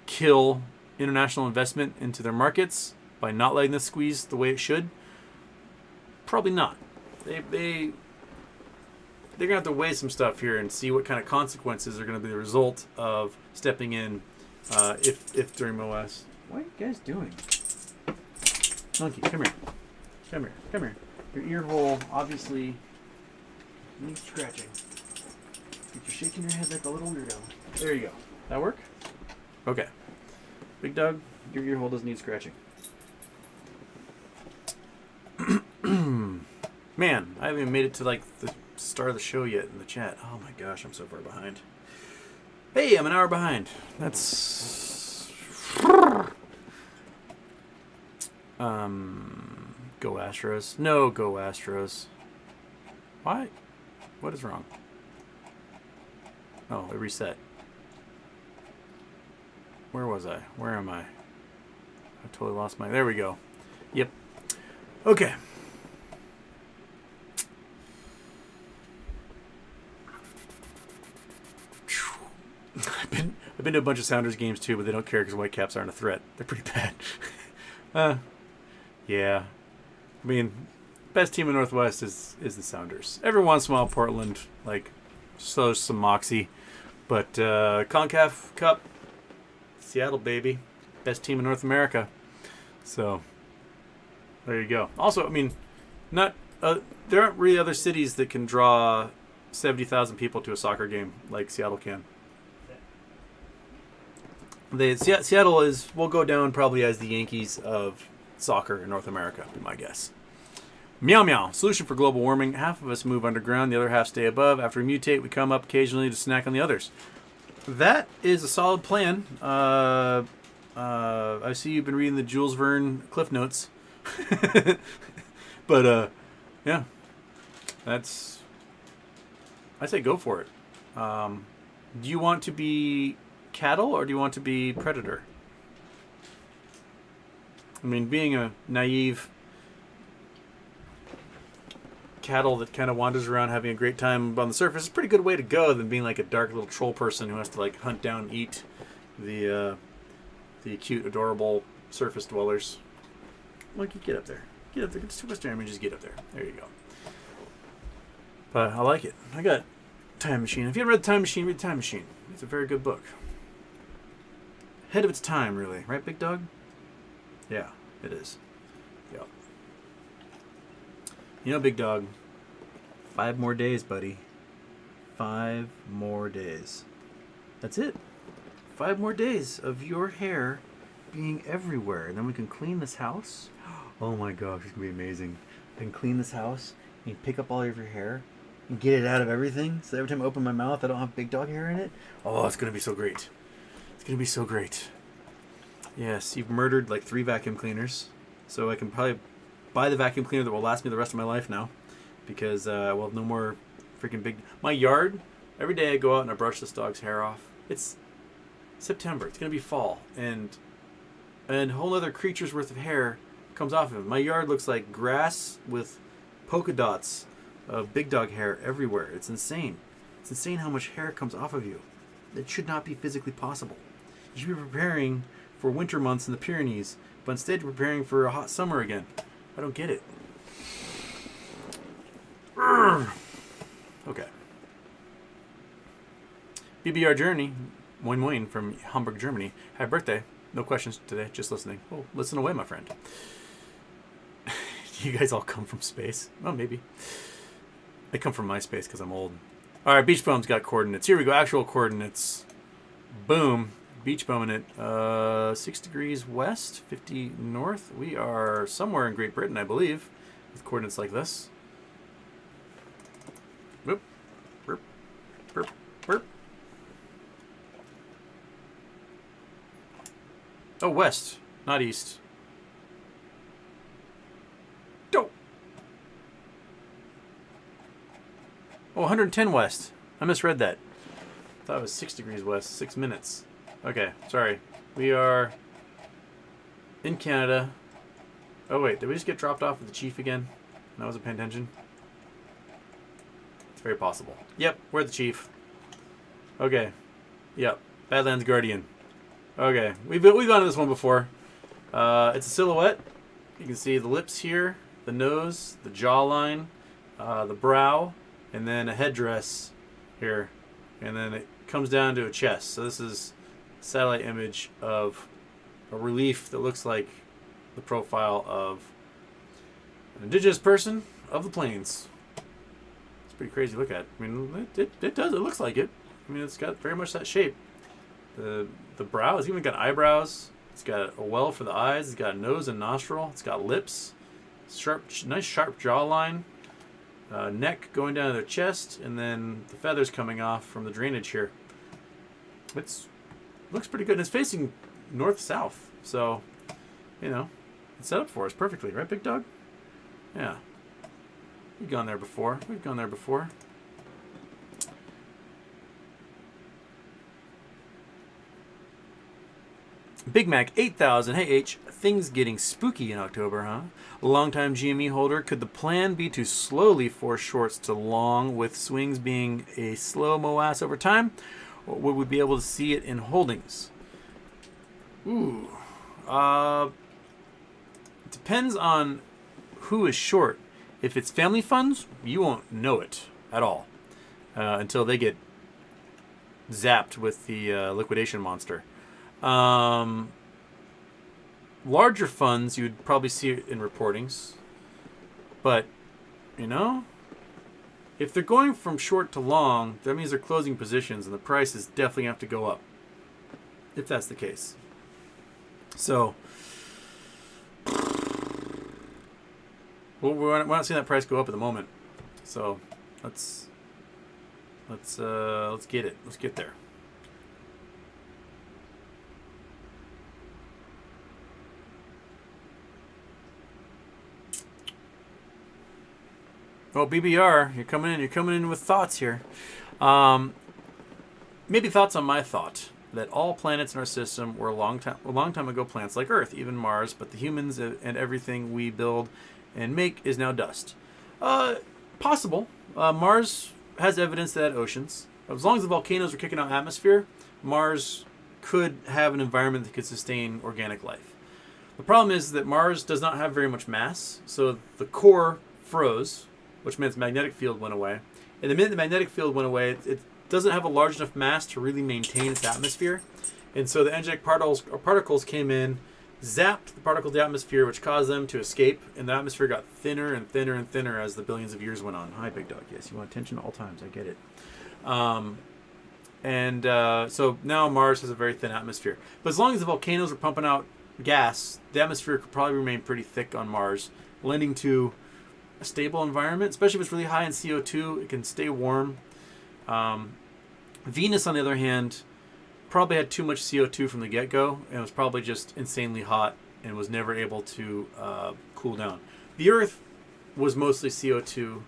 kill international investment into their markets by not letting this squeeze the way it should? Probably not. They're going to have to weigh some stuff here and see what kind of consequences are going to be the result of stepping in if during MOS. What are you guys doing? Monkey, come here. Come here. Come here. Your ear hole obviously needs scratching. You're shaking your head like a little weirdo. There you go. That work? Okay. Big Doug, your ear hole doesn't need scratching. Man, I haven't even made it to like the start of the show yet in the chat. Oh my gosh, I'm so far behind. Hey, I'm an hour behind. That's go Astros. No, go Astros. Why? What is wrong? Oh, it reset. Where was I? Where am I? I totally lost my... There we go. Yep. Okay. I've been to a bunch of Sounders games too, but they don't care because Whitecaps aren't a threat. They're pretty bad. Yeah. I mean, best team in the Northwest is the Sounders. Every once in a while, Portland shows some moxie, but CONCACAF Cup, Seattle baby, best team in North America. So there you go. Also, I mean, there aren't really other cities that can draw 70,000 people to a soccer game like Seattle can. Seattle will go down probably as the Yankees of soccer in North America, be my guess. Meow meow. Solution for global warming. Half of us move underground, the other half stay above. After we mutate, we come up occasionally to snack on the others. That is a solid plan. I see you've been reading the Jules Verne Cliff Notes. But, yeah. I say go for it. Do you want to be cattle or do you want to be predator? I mean, being a naive cattle that kind of wanders around having a great time on the surface is a pretty good way to go than being like a dark little troll person who has to like hunt down and eat the cute, adorable surface dwellers. Monkey, get up there. Get up there. Get to Western Images. Get up there. There you go. But I like it. I got Time Machine. If you haven't read Time Machine, read Time Machine. It's a very good book. Ahead of its time, really. Right, Big Dog? Yeah, it is. Yep. You know, Big Dog, 5 more days, buddy. 5 more days. That's it. 5 more days of your hair being everywhere. And then we can clean this house. Oh my gosh, it's going to be amazing. I can clean this house and pick up all of your hair and get it out of everything. So every time I open my mouth, I don't have Big Dog hair in it. Oh, it's going to be so great. It's going to be so great. Yes, you've murdered like 3 vacuum cleaners. So I can probably buy the vacuum cleaner that will last me the rest of my life now. Because we'll have no more freaking big... My yard, every day I go out and I brush this dog's hair off. It's September. It's going to be fall. And a whole other creature's worth of hair comes off of it. My yard looks like grass with polka dots of Big Dog hair everywhere. It's insane. It's insane how much hair comes off of you. It should not be physically possible. You should be preparing for winter months in the Pyrenees, but instead you're preparing for a hot summer again. I don't get it. Okay. BBR Journey, Moin Moin from Hamburg, Germany. Happy birthday. No questions today, just listening. Oh, listen away, my friend. You guys all come from space. Oh, maybe. I come from MySpace because I'm old. All right, Beach Bum's got coordinates. Here we go, actual coordinates. Boom. Beach bumming it. 6 degrees west, 50 north. We are somewhere in Great Britain, I believe, with coordinates like this. Whoop. Burp. Burp. Burp. Oh, west, not east. Oh. Oh, 110 west. I misread that. I thought it was 6 degrees west, 6 minutes. Okay, sorry. We are in Canada. Oh, wait, did we just get dropped off with the chief again? And I wasn't paying attention? It's very possible. Yep, we're the chief. Okay. Yep, Badlands Guardian. Okay, we've gone to this one before. It's a silhouette. You can see the lips here, the nose, the jawline, the brow, and then a headdress here. And then it comes down to a chest. So this is a satellite image of a relief that looks like the profile of an indigenous person of the plains. It's pretty crazy to look at. I mean, it does. It looks like it. I mean, it's got very much that shape. The brow, it's even got eyebrows. It's got a well for the eyes. It's got a nose and nostril. It's got lips. Nice sharp jawline. Neck going down to their chest, and then the feathers coming off from the drainage here. Looks pretty good. And it's facing north-south, so, you know, it's set up for us perfectly, right, big dog? Yeah. We've gone there before. We've gone there before. Big Mac 8000. Hey H, things getting spooky in October, huh? Longtime GME holder. Could the plan be to slowly force shorts to long, with swings being a slow moass over time? Or would we be able to see it in holdings? Ooh. It depends on who is short. If it's family funds, you won't know it at all until they get zapped with the liquidation monster. Larger funds, you'd probably see it in reportings. But, you know, if they're going from short to long, that means they're closing positions, and the price is definitely going to have to go up, if that's the case. So, well, we're not seeing that price go up at the moment. So, let's get it. Let's get there. Well, BBR, you're coming in with thoughts here. Maybe thoughts on my thought that all planets in our system were a long time ago planets like Earth, even Mars, but the humans and everything we build and make is now dust. Possible. Mars has evidence that it had oceans. As long as the volcanoes were kicking out atmosphere, Mars could have an environment that could sustain organic life. The problem is that Mars does not have very much mass, so the core froze, which meant its magnetic field went away. And the minute the magnetic field went away, it doesn't have a large enough mass to really maintain its atmosphere. And so the energetic particles came in, zapped the particle to the atmosphere, which caused them to escape, and the atmosphere got thinner and thinner and thinner as the billions of years went on. Hi, big dog. Yes, you want attention at all times. I get it. So now Mars has a very thin atmosphere. But as long as the volcanoes were pumping out gas, the atmosphere could probably remain pretty thick on Mars, lending to a stable environment, especially if it's really high in CO2. It can stay warm. Venus, on the other hand, probably had too much CO2 from the get-go, and was probably just insanely hot and was never able to cool down. The Earth was mostly CO2,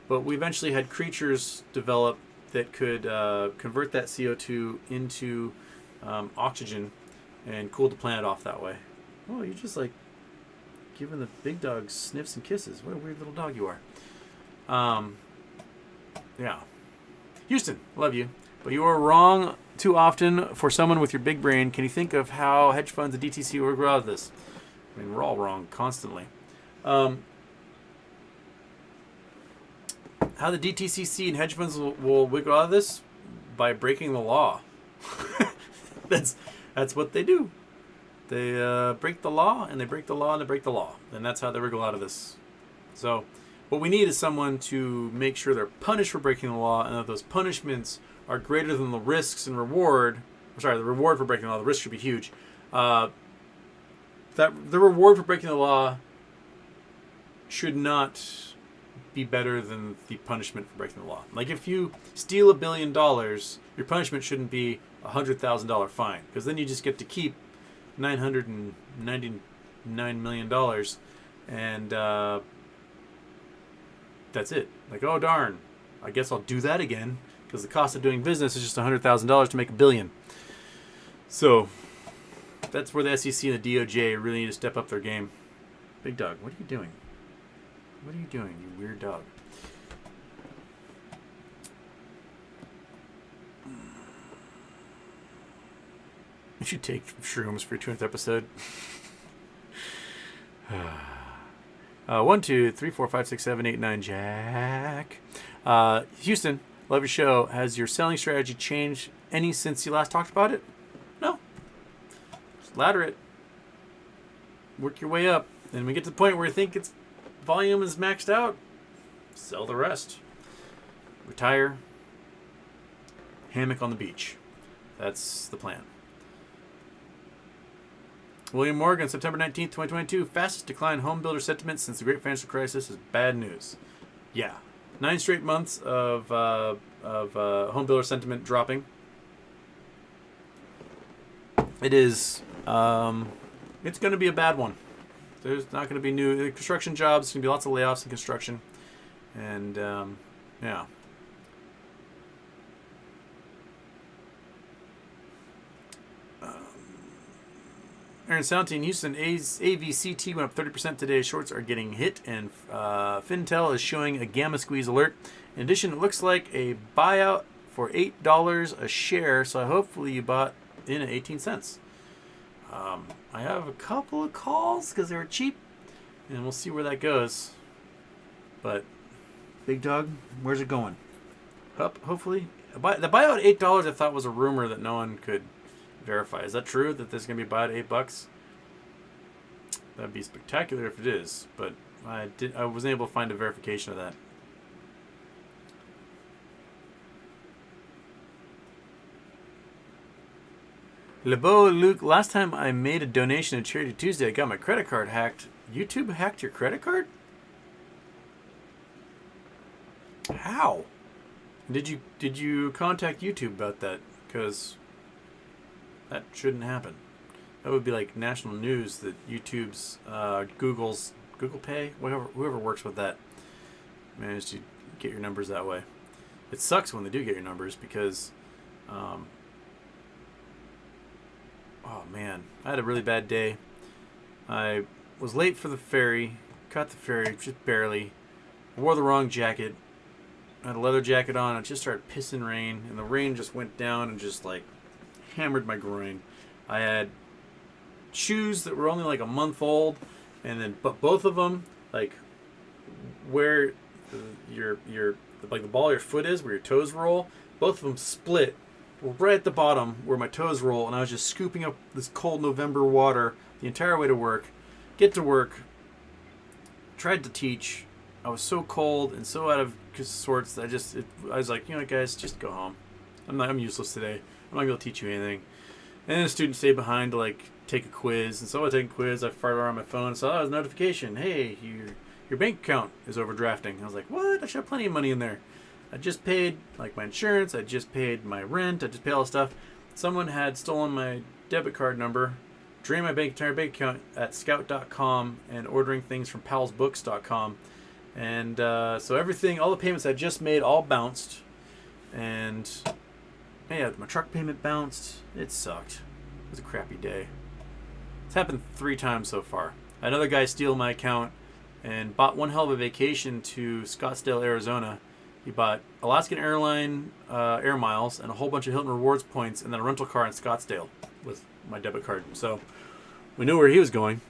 but we eventually had creatures develop that could convert that CO2 into oxygen and cool the planet off that way. Oh, you just like giving the big dog sniffs and kisses. What a weird little dog you are. Yeah. Houston, love you. But you are wrong too often for someone with your big brain. Can you think of how hedge funds and DTC will grow out of this? I mean, we're all wrong constantly. How the DTCC and hedge funds will wiggle out of this? By breaking the law. That's what they do. They break the law, and they break the law, and they break the law. And that's how they wriggle out of this. So, What we need is someone to make sure they're punished for breaking the law, and that those punishments are greater than the risks and reward. The reward for breaking the law. The risk should be huge. That the reward for breaking the law should not be better than the punishment for breaking the law. Like if you steal $1 billion, your punishment shouldn't be $100,000 fine, because then you just get to keep $999 million, and that's it. Like, oh darn, I guess I'll do that again, because the cost of doing business is just $100,000 to make $1 billion. So that's where the SEC and the DOJ really need to step up their game. Big Dog, what are you doing? What are you doing, you weird dog? You should take shrooms for your 200th episode. 1, 2, 3, 4, 5, 6, 7, 8, 9, Jack. Houston, love your show. Has your selling strategy changed any since you last talked about it? No. Just ladder it. Work your way up. And when we get to the point where you think its volume is maxed out, sell the rest. Retire. Hammock on the beach. That's the plan. William Morgan, September 19th, 2022. Fastest decline in home builder sentiment since the Great Financial Crisis is bad news. Yeah. 9 straight months of home builder sentiment dropping. It is. It's going to be a bad one. There's not going to be new construction jobs. There's going to be lots of layoffs in construction. And, yeah. Aaron Soundteam, Houston, AVCT went up 30% today. Shorts are getting hit, and Fintel is showing a gamma squeeze alert. In addition, it looks like a buyout for $8 a share, so hopefully you bought in at 18 cents. I have a couple of calls because they were cheap, and we'll see where that goes. But, Big Dog, where's it going? Up, hopefully. The buyout $8 I thought was a rumor that no one could verify. Is that true, that there's going to be buy at $8? That'd be spectacular if it is, but I wasn't able to find a verification of that. LeBeau Luke, last time I made a donation to Charity Tuesday, I got my credit card hacked. YouTube hacked your credit card? How? Did you contact YouTube about that? Because that shouldn't happen. That would be like national news that YouTube's, Google's, Google Pay, whoever works with that, managed to get your numbers that way. It sucks when they do get your numbers because, oh man, I had a really bad day. I was late for the ferry, caught the ferry just barely, wore the wrong jacket, I had a leather jacket on, it just started pissing rain, and the rain just went down and just like hammered my groin. I had shoes that were only like a month old, and then but both of them, like where your like the ball of your foot is, where your toes roll, both of them split right at the bottom where my toes roll, and I was just scooping up this cold November water the entire way to work. Get to work, tried to teach. I was so cold and so out of sorts that I was like, you know what, guys, just go home. I'm useless today. I'm not going to teach you anything. And then the student stayed behind to like take a quiz. And so I was taking a quiz. I fired around my phone and saw a notification. Hey, your bank account is overdrafting. I was like, what? I should have plenty of money in there. I just paid like my insurance. I just paid my rent. I just paid all this stuff. Someone had stolen my debit card number, drained my entire bank account at scout.com and ordering things from palsbooks.com. And so everything, all the payments I just made all bounced. And yeah, my truck payment bounced. It sucked. It was a crappy day. It's happened 3 times so far. Another guy steal my account and bought one hell of a vacation to Scottsdale, Arizona. He bought Alaskan Airline air miles and a whole bunch of Hilton Rewards points and then a rental car in Scottsdale with my debit card. So we knew where he was going.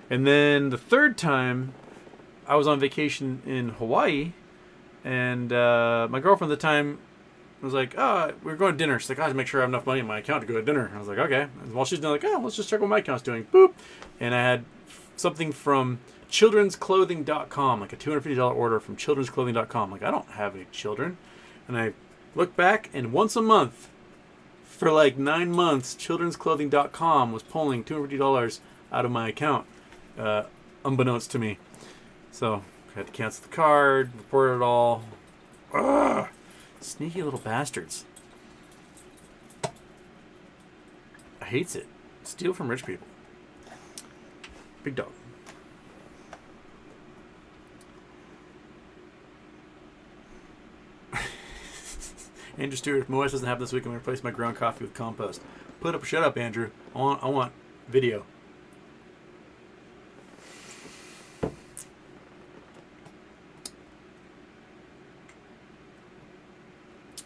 And then the 3rd time, I was on vacation in Hawaii, and my girlfriend at the time was like, oh, we were going to dinner. She's like, I have to make sure I have enough money in my account to go to dinner. I was like, okay. And while she's doing like, oh, let's just check what my account's doing. Boop. And I had something from childrensclothing.com, like a $250 order from childrensclothing.com. Like, I don't have any children. And I look back, and once a month, for like 9 months, childrensclothing.com was pulling $250 out of my account, unbeknownst to me. So I had to cancel the card, report it all. Ugh. Sneaky little bastards. I hates it. Steal from rich people. Big dog. Andrew Stewart, if Moesh doesn't happen this week, I'm going to replace my ground coffee with compost. Shut up, Andrew. I want video.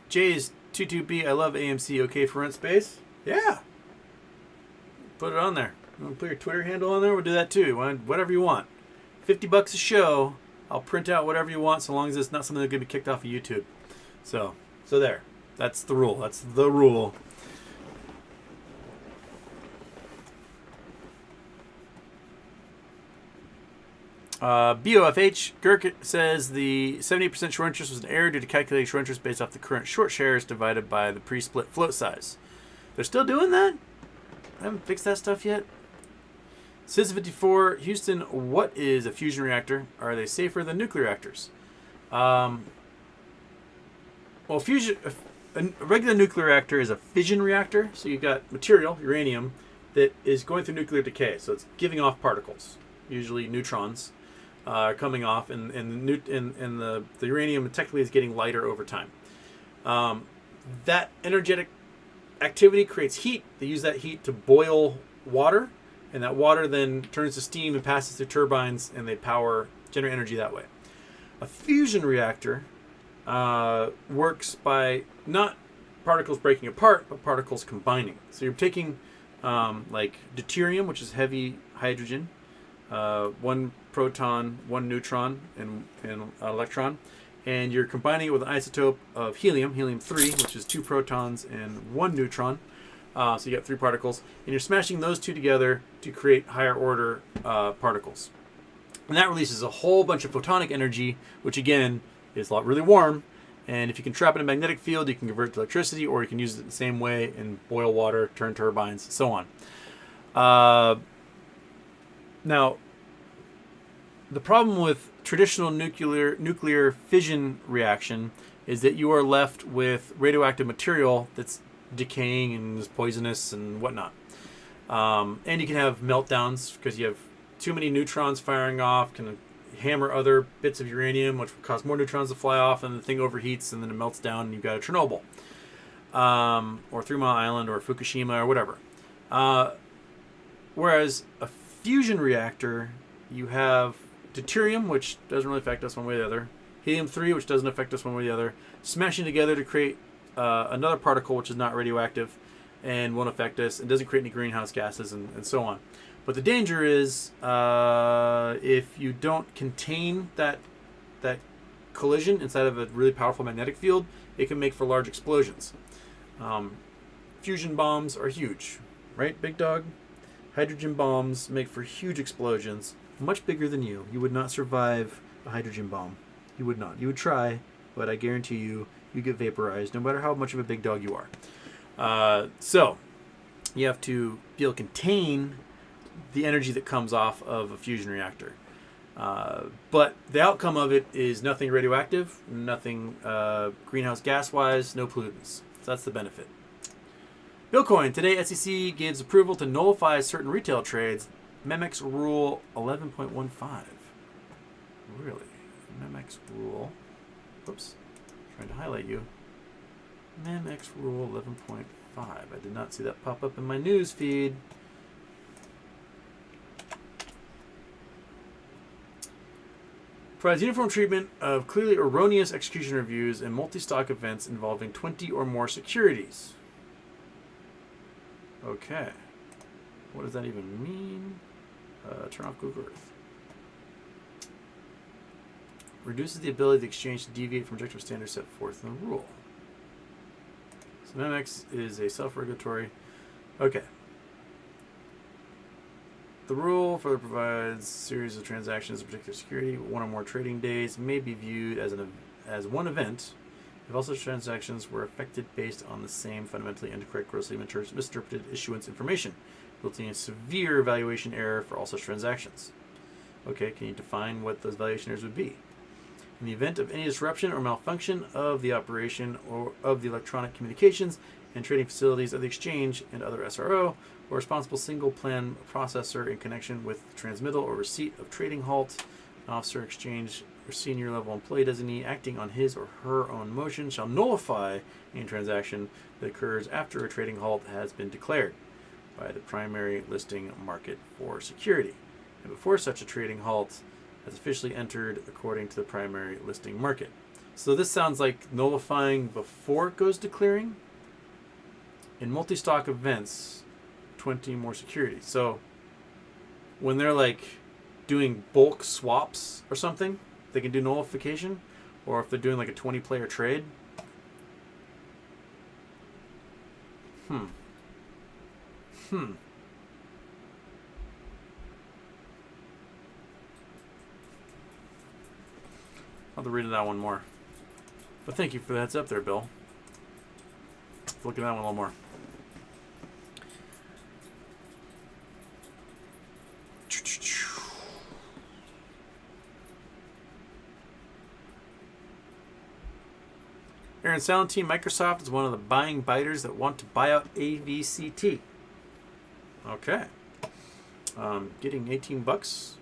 Jay's 22B, I love AMC, okay for rent space? Yeah. Put it on there. You want to put your Twitter handle on there? We'll do that too. Whatever you want. $50 a show. I'll print out whatever you want so long as it's not something that's going to be kicked off of YouTube. So there. That's the rule. That's the rule. BOFH Gurk says the 78% short interest was an error due to calculating short interest based off the current short shares divided by the pre-split float size. They're still doing that? I haven't fixed that stuff yet. Sis54, Houston, what is a fusion reactor? Are they safer than nuclear reactors? Well, a regular nuclear reactor is a fission reactor. So you've got material, uranium, that is going through nuclear decay. So it's giving off particles, usually neutrons, coming off, and the uranium technically is getting lighter over time. That energetic activity creates heat. They use that heat to boil water, and that water then turns to steam and passes through turbines, and they generate energy that way. A fusion reactor works by not particles breaking apart, but particles combining. So you're taking like deuterium, which is heavy hydrogen, one proton, one neutron, and an electron, and you're combining it with an isotope of helium, helium-3, which is 2 protons and 1 neutron. So you got 3 particles, and you're smashing those 2 together to create higher order particles. And that releases a whole bunch of photonic energy, which again is really warm. And if you can trap it in a magnetic field, you can convert it to electricity, or you can use it the same way and boil water, turn turbines, so on. Now, the problem with traditional nuclear fission reaction is that you are left with radioactive material that's decaying and is poisonous and whatnot. And you can have meltdowns because you have too many neutrons firing off, can hammer other bits of uranium, which will cause more neutrons to fly off, and the thing overheats and then it melts down and you've got a Chernobyl. Or 3 Mile Island or Fukushima or whatever. Whereas a fusion reactor, you have deuterium, which doesn't really affect us one way or the other, helium-3, which doesn't affect us one way or the other, smashing together to create another particle which is not radioactive and won't affect us and doesn't create any greenhouse gases and so on. But the danger is if you don't contain that collision inside of a really powerful magnetic field, it can make for large explosions. Fusion bombs are huge, right, big dog? Hydrogen bombs make for huge explosions, much bigger than you. You would not survive a hydrogen bomb. You would not. You would try, but I guarantee you get vaporized, no matter how much of a big dog you are. So you have to be able to contain the energy that comes off of a fusion reactor. But the outcome of it is nothing radioactive, nothing greenhouse gas-wise, no pollutants. So that's the benefit. Bitcoin. Today, SEC gives approval to nullify certain retail trades. MEMX Rule 11.15. Really? MEMX Rule. Oops. Trying to highlight you. MEMX Rule 11.5. I did not see that pop up in my news feed. Provides uniform treatment of clearly erroneous execution reviews in multi-stock events involving 20 or more securities. Okay. What does that even mean? Turn off Google Earth. Reduces the ability of the exchange to deviate from objective standards set forth in the rule. So MEMX is a self-regulatory. Okay. The rule further provides series of transactions of particular security, one or more trading days, may be viewed as one event if all such transactions were affected based on the same fundamentally incorrect, grossly misinterpreted issuance information, resulting in severe valuation error for all such transactions. Okay, can you define what those valuation errors would be? In the event of any disruption or malfunction of the operation or of the electronic communications and trading facilities of the exchange and other SRO, or responsible single plan processor in connection with the transmittal or receipt of trading halt, an officer, exchange, or senior level employee designee acting on his or her own motion shall nullify any transaction that occurs after a trading halt has been declared by the primary listing market for security, and before such a trading halt has officially entered according to the primary listing market. So this sounds like nullifying before it goes to clearing. In multi-stock events, 20 more securities. So when they're like doing bulk swaps or something, they can do nullification. Or if they're doing like a 20-player trade. I'll have to read that one more. But thank you for the heads up there, Bill. Let's look at that one a little more. Aaron Salentine, Microsoft is one of the buying biters that want to buy out AVCT. Okay. Getting $18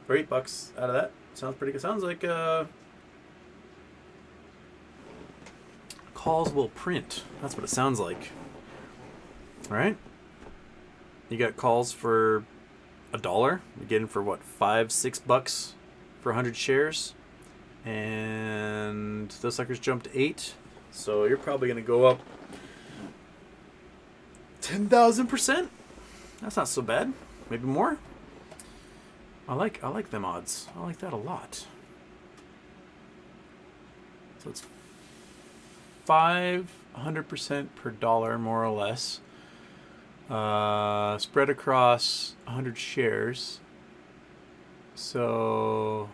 or $8 out of that sounds pretty good. Sounds like calls will print. That's what it sounds like. All right. You got calls for $1. You're getting for what, $5-6 for 100 shares, and those suckers jumped 8. So you're probably going to go up 10,000%. That's not so bad. Maybe more. I like them odds. I like that a lot. So it's 500% per dollar, more or less. Spread across 100 shares. So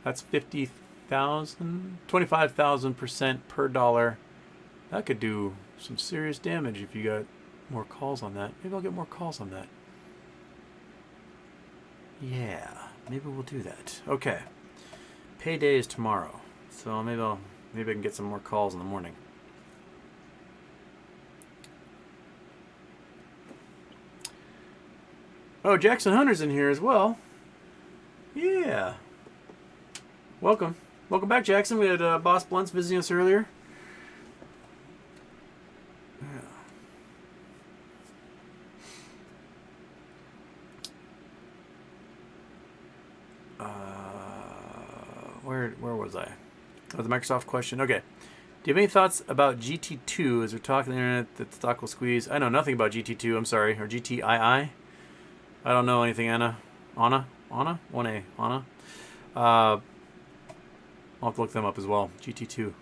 that's 50,000, 25,000% per dollar. That could do some serious damage if you got more calls on that. Maybe I'll get more calls on that. Yeah, maybe we'll do that. Okay. Payday is tomorrow. So maybe I can get some more calls in the morning. Oh, Jackson Hunter's in here as well. Yeah. Welcome. Welcome back, Jackson. We had Boss Blunts visiting us earlier. Yeah. Where was I? Oh, the Microsoft question. Okay. Do you have any thoughts about GT2 as we're talking on the internet that the stock will squeeze? I know nothing about GT2, I'm sorry, or GTII. I don't know anything, Anna? 1A, Anna? I'll have to look them up as well. GT2.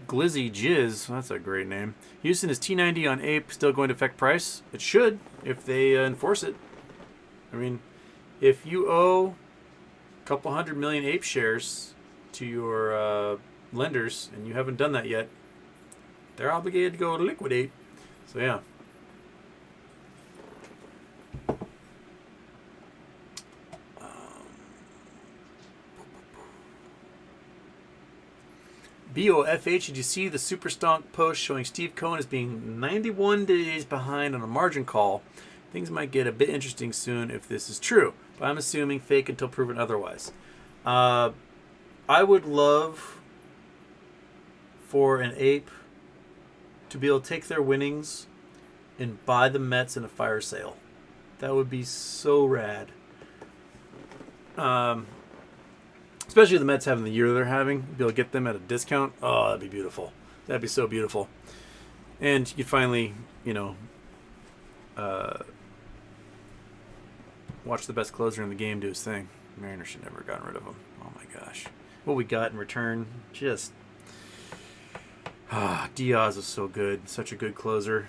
Glizzy Jizz, that's a great name. Houston, is T90 on APE still going to affect price? It should, if they enforce it. I mean, if you owe a couple 100 million APE shares to your lenders and you haven't done that yet, they're obligated to go liquidate. So yeah. BOFH, did you see the Super Stonk post showing Steve Cohen as being 91 days behind on a margin call? Things might get a bit interesting soon if this is true, but I'm assuming fake until proven otherwise. I would love for an ape to be able to take their winnings and buy the Mets in a fire sale. That would be so rad. Especially the Mets having the year they're having. Be able to get them at a discount. Oh, that'd be beautiful. That'd be so beautiful. And you could finally, watch the best closer in the game do his thing. Mariner should never have gotten rid of him. Oh my gosh. What we got in return, just... Diaz is so good. Such a good closer.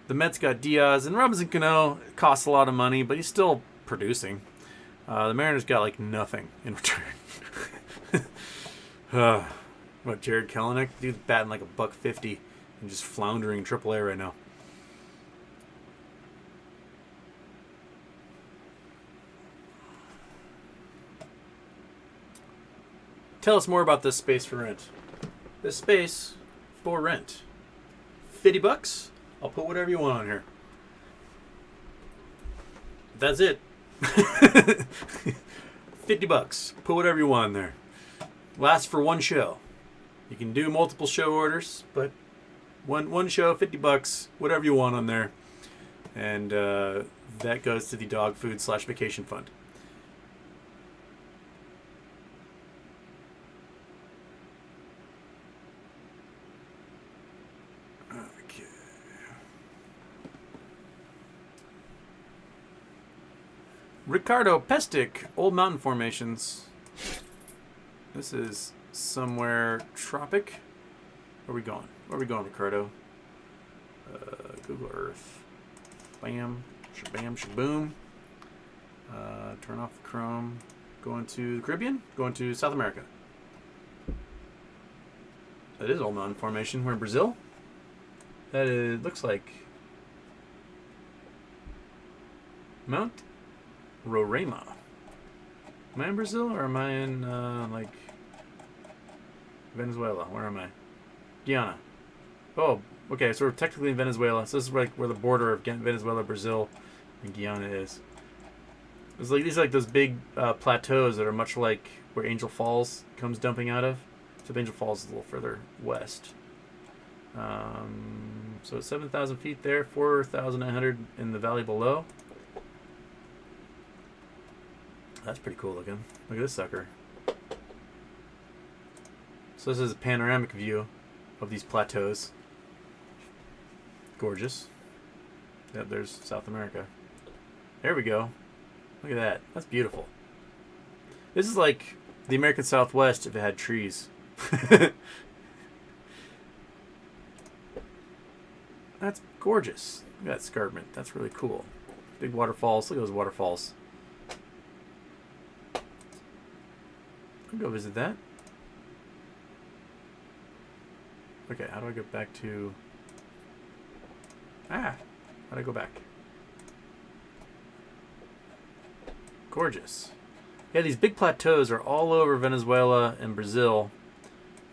The Mets got Diaz, and Robinson Cano costs a lot of money, but he's still producing. The Mariners got like nothing in return. What, Jared Kelenic? Dude's batting like $150 and just floundering in AAA right now. Tell us more about this space for rent. This space for rent. $50? I'll put whatever you want on here. That's it. $50. Put whatever you want in there. Lasts for one show. You can do multiple show orders, but one show, $50, whatever you want on there. And that goes to the dog food / vacation fund. Okay. Ricardo Pestic, Old Mountain Formations. This is somewhere tropic. Where are we going? Where are we going, Ricardo? Google Earth. Bam. Shabam. Shaboom. Turn off the Chrome. Going to the Caribbean? Going to South America. That is Old Mountain Formation. We're in Brazil. That is, looks like Mount Roraima. Am I in Brazil or am I in like Venezuela? Where am I? Guyana. Oh, okay. So we're technically in Venezuela. So this is like where the border of Venezuela, Brazil, and Guyana is. It's like these are like those big plateaus that are much like where Angel Falls comes dumping out of. So Angel Falls is a little further west. So it's 7,000 feet there, 4,900 in the valley below. That's pretty cool looking. Look at this sucker. So this is a panoramic view of these plateaus. Gorgeous. Yep, there's South America. There we go. Look at that. That's beautiful. This is like the American Southwest if it had trees. That's gorgeous. Look at that escarpment. That's really cool. Big waterfalls. Look at those waterfalls. I'll go visit that. Okay, how do I get back to... how do I go back? Gorgeous. Yeah, these big plateaus are all over Venezuela and Brazil.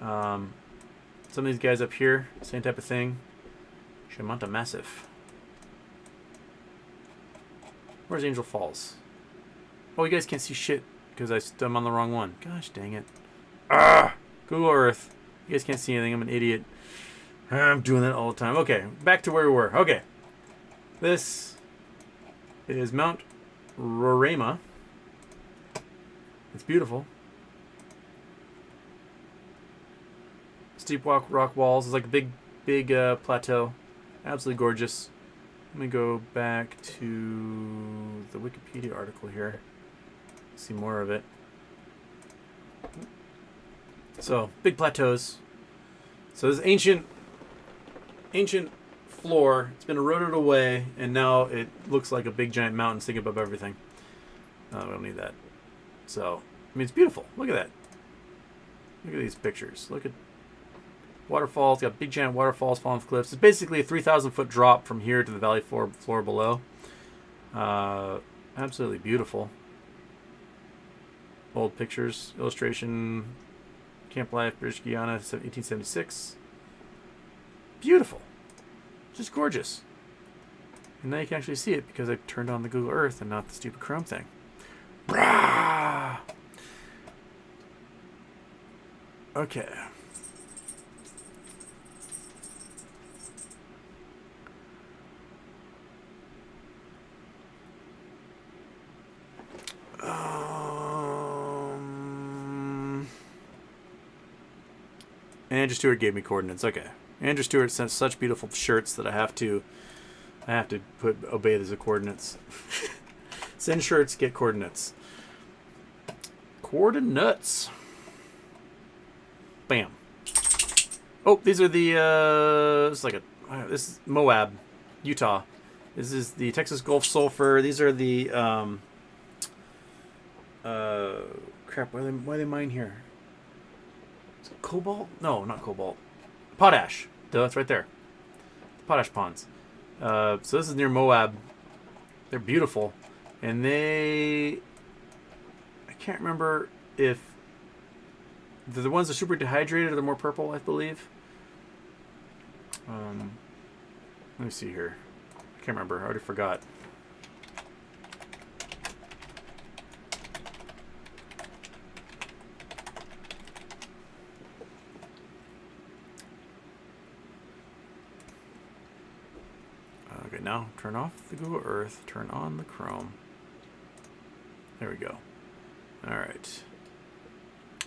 Some of these guys up here, same type of thing. Chamanta Massif. Where's Angel Falls? Oh, you guys can't see shit because I'm on the wrong one. Gosh dang it. Google Earth. You guys can't see anything. I'm an idiot. I'm doing that all the time. Okay, back to where we were. Okay. This is Mount Roraima. It's beautiful. Steep rock walls. It's like a big plateau. Absolutely gorgeous. Let me go back to the Wikipedia article here. See more of it. So, big plateaus. So this ancient floor, it's been eroded away, and now it looks like a big giant mountain sticking above everything. We don't need that. So, I mean, it's beautiful. Look at that. Look at these pictures. Look at waterfalls. Got big giant waterfalls falling off cliffs. It's basically a 3,000-foot drop from here to the valley floor below. Absolutely beautiful. Old pictures, illustration, Camp Life, British Guiana, 1876. Beautiful. Just gorgeous. And now you can actually see it because I turned on the Google Earth and not the stupid Chrome thing. Brah! Okay. Andrew Stewart gave me coordinates. Okay. Andrew Stewart sent such beautiful shirts that I have to obey the coordinates. Send shirts, get coordinates. Coordinates. Bam. Oh, these are the it's like this is Moab, Utah. This is the Texas Gulf sulfur. These are the crap. Why are they mine here? Is it cobalt? No, not cobalt. Potash. Duh, it's right there. The potash ponds. So this is near Moab. They're beautiful, and I can't remember if they're the ones that are super dehydrated or they're more purple, I believe. Let me see here. I can't remember. I already forgot. Okay, now turn off the Google Earth. Turn on the Chrome. There we go. All right.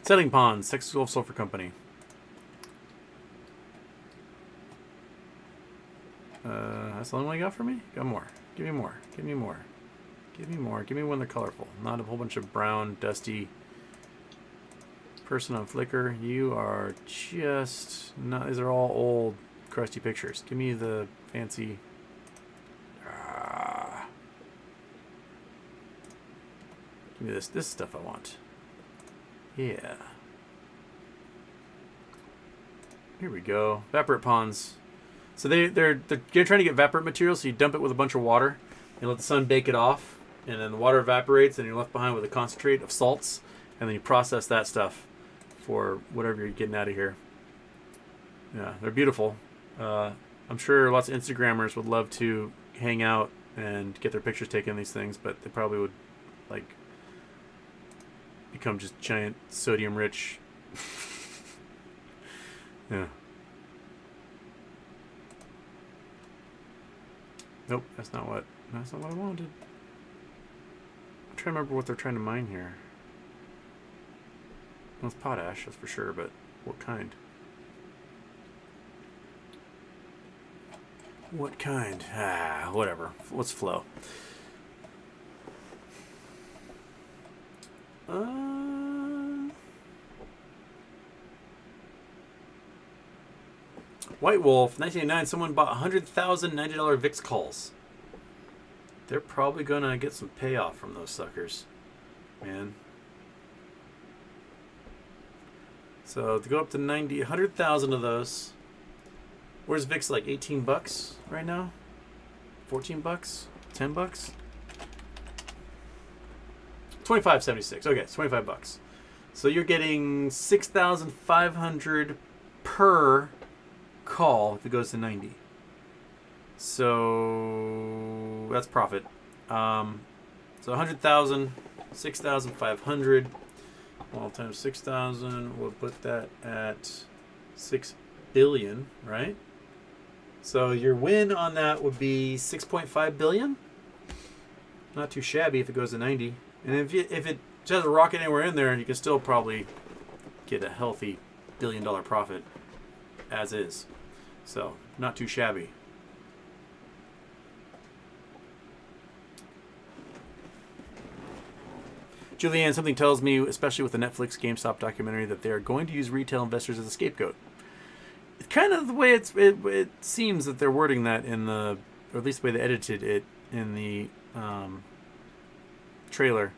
Settling ponds, Texas Gulf Sulfur Company. That's the only one you got for me? Got more. Give me more. Give me more. Give me more. Give me one they're colorful. Not a whole bunch of brown, dusty person on Flickr. You are just not. These are all old, crusty pictures. Give me the fancy. Give me this stuff I want. Yeah. Here we go. Evaporate ponds. So they're trying to get evaporate material, so you dump it with a bunch of water and let the sun bake it off, and then the water evaporates and you're left behind with a concentrate of salts, and then you process that stuff for whatever you're getting out of here. Yeah, they're beautiful. I'm sure lots of Instagrammers would love to hang out and get their pictures taken in these things, but they probably would like become just giant sodium rich. Yeah. Nope, that's not what I wanted. I'm trying to remember what they're trying to mine here. Well, it's potash, that's for sure, but what kind? What kind? Whatever. Let's flow. White Wolf, 1989, someone bought 100,000 $90 VIX calls. They're probably going to get some payoff from those suckers, man. So to go up to 90, 100,000 of those. Where's VIX like 18 bucks right now? 14 bucks? 10 bucks? 25.76. Okay, it's 25 bucks. So you're getting 6,500 per call if it goes to 90. So that's profit. So 100,000, 6,500. Well, times 6,000, we'll put that at 6 billion, right? So your win on that would be 6.5 billion. Not too shabby if it goes to 90. And if it doesn't rocket anywhere in there, you can still probably get a healthy $1 billion profit as is. So not too shabby. Julianne, something tells me, especially with the Netflix GameStop documentary, that they are going to use retail investors as a scapegoat. It's kind of the way it seems that they're wording that in the, or at least the way they edited it in the trailer.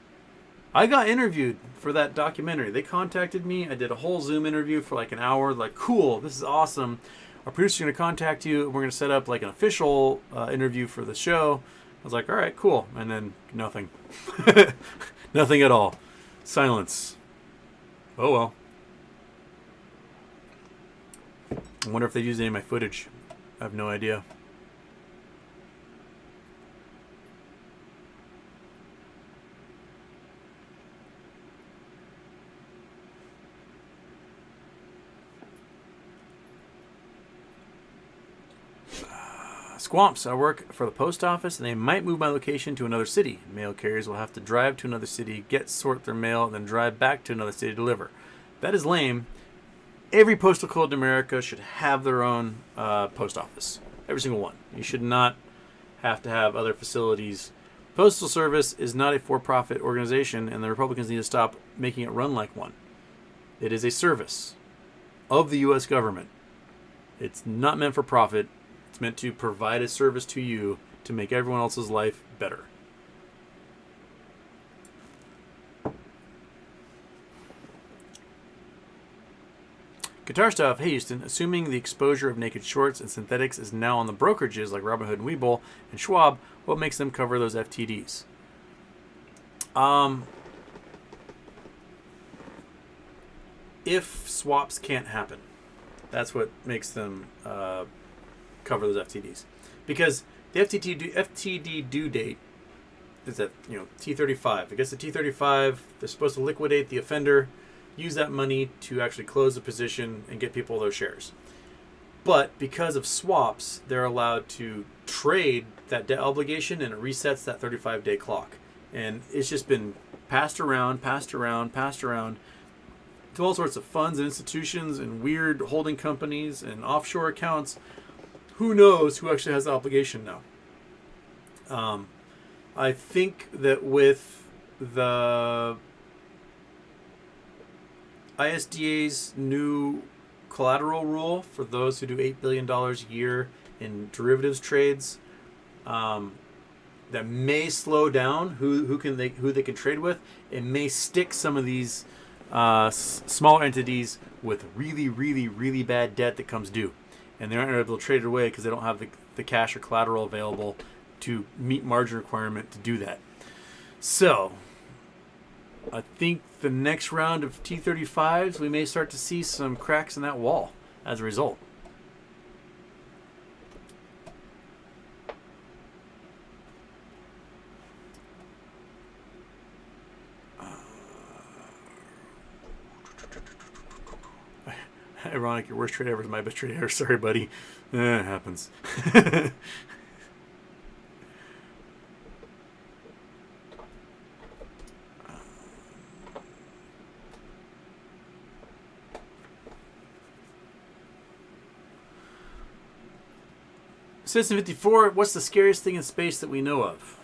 I got interviewed for that documentary. They contacted me. I did a whole Zoom interview for like an hour. Like, cool, this is awesome. Our producer's going to contact you. We're going to set up like an official interview for the show. I was like, all right, cool. And then nothing. Nothing at all. Silence. Oh, well. I wonder if they used any of my footage. I have no idea. Squamps. I work for the post office, and they might move my location to another city. Mail carriers will have to drive to another city, sort their mail, and then drive back to another city to deliver. That is lame. Every postal code in America should have their own post office. Every single one. You should not have to have other facilities. Postal Service is not a for-profit organization, and the Republicans need to stop making it run like one. It is a service of the U.S. government. It's not meant for profit. It's meant to provide a service to you to make everyone else's life better. Guitar stuff. Hey Houston, assuming the exposure of naked shorts and synthetics is now on the brokerages like Robinhood and Webull and Schwab, what makes them cover those FTDs? If swaps can't happen, that's what makes them cover those FTDs. Because the FTD due date is at T35. I guess the T35, they're supposed to liquidate the offender, use that money to actually close the position and get people those shares. But because of swaps, they're allowed to trade that debt obligation, and it resets that 35-day clock. And it's just been passed around to all sorts of funds and institutions and weird holding companies and offshore accounts. Who knows who actually has the obligation now? I think that with the ISDA's new collateral rule for those who do $8 billion a year in derivatives trades, that may slow down who they can trade with. It may stick some of these smaller entities with really bad debt that comes due, and they're not able to trade it away because they don't have the cash or collateral available to meet margin requirement to do that. So I think the next round of T35s, we may start to see some cracks in that wall as a result. Ironic, your worst trade ever is my best trade ever. Sorry, buddy. It happens. Citizen 54, what's the scariest thing in space that we know of?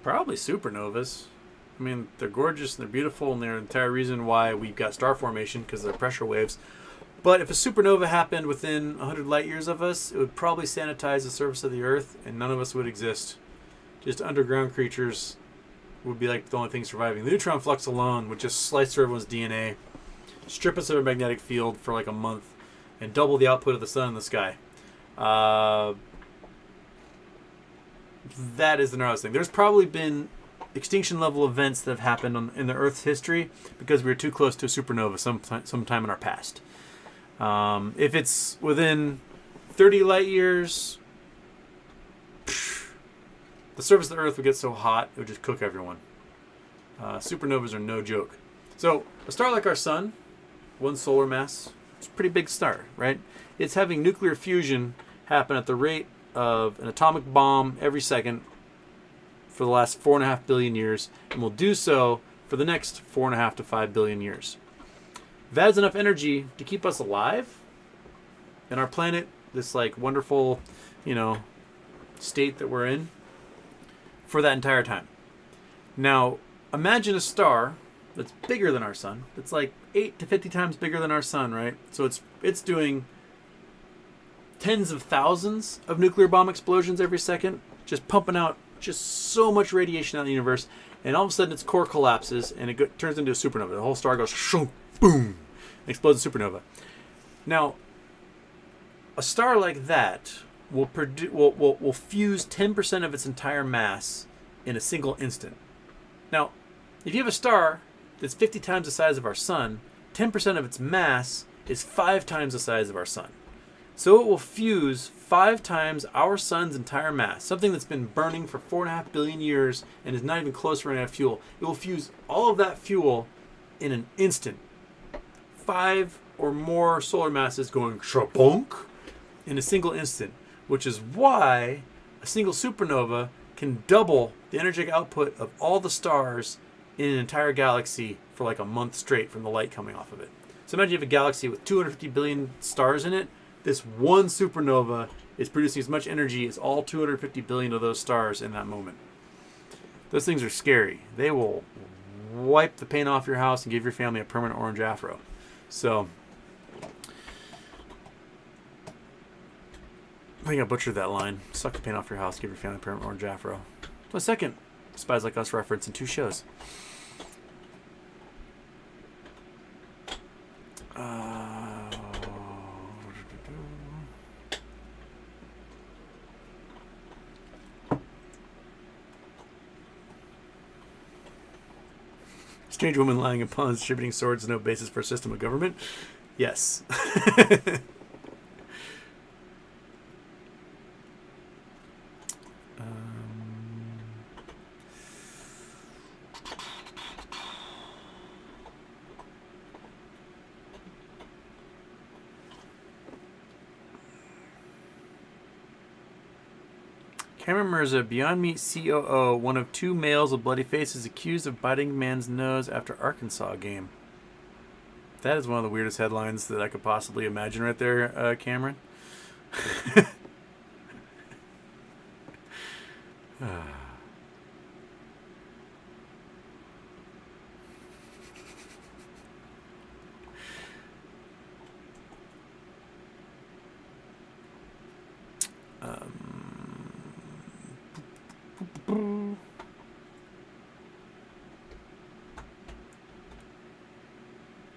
Probably supernovas. I mean, they're gorgeous and they're beautiful, and they're the entire reason why we've got star formation, because they're pressure waves. But if a supernova happened within 100 light years of us, it would probably sanitize the surface of the Earth, and none of us would exist. Just underground creatures would be like the only thing surviving. The neutron flux alone would just slice through everyone's DNA, strip us of a magnetic field for like a month, and double the output of the sun in the sky. That is the gnarliest thing. There's probably been extinction level events that have happened in the Earth's history because we were too close to a supernova sometime in our past. If it's within 30 light years, the surface of the Earth would get so hot it would just cook everyone. Supernovas are no joke. So a star like our sun, one solar mass, it's a pretty big star, right? It's having nuclear fusion happen at the rate of an atomic bomb every second for the last 4.5 billion years, and will do so for the next 4.5 to 5 billion years. That has enough energy to keep us alive and our planet, this like wonderful, state that we're in, for that entire time. Now, imagine a star that's bigger than our sun. It's like 8 to 50 times bigger than our sun, right? So it's doing tens of thousands of nuclear bomb explosions every second, just pumping out just so much radiation out in the universe, and all of a sudden its core collapses and it turns into a supernova. The whole star goes shoom, boom, and explodes a supernova. Now, a star like that will fuse 10% of its entire mass in a single instant. Now, if you have a star that's 50 times the size of our sun, 10% of its mass is 5 times the size of our sun. So it will fuse 5 times our sun's entire mass, something that's been burning for 4.5 billion years and is not even close to running out of fuel. It will fuse all of that fuel in an instant. 5 or more solar masses going shabonk in a single instant, which is why a single supernova can double the energetic output of all the stars in an entire galaxy for like a month straight from the light coming off of it. So imagine you have a galaxy with 250 billion stars in it. This one supernova is producing as much energy as all 250 billion of those stars in that moment. Those things are scary. They will wipe the paint off your house and give your family a permanent orange afro. So I think I butchered that line. Suck the paint off your house, give your family parent orange afro. A second Spies Like Us reference in 2 shows. Strange woman lying in ponds distributing swords, no basis for a system of government. Yes. Cameron Mirza, Beyond Meat COO, one of 2 males with bloody faces accused of biting man's nose after Arkansas game. That is one of the weirdest headlines that I could possibly imagine right there, Cameron.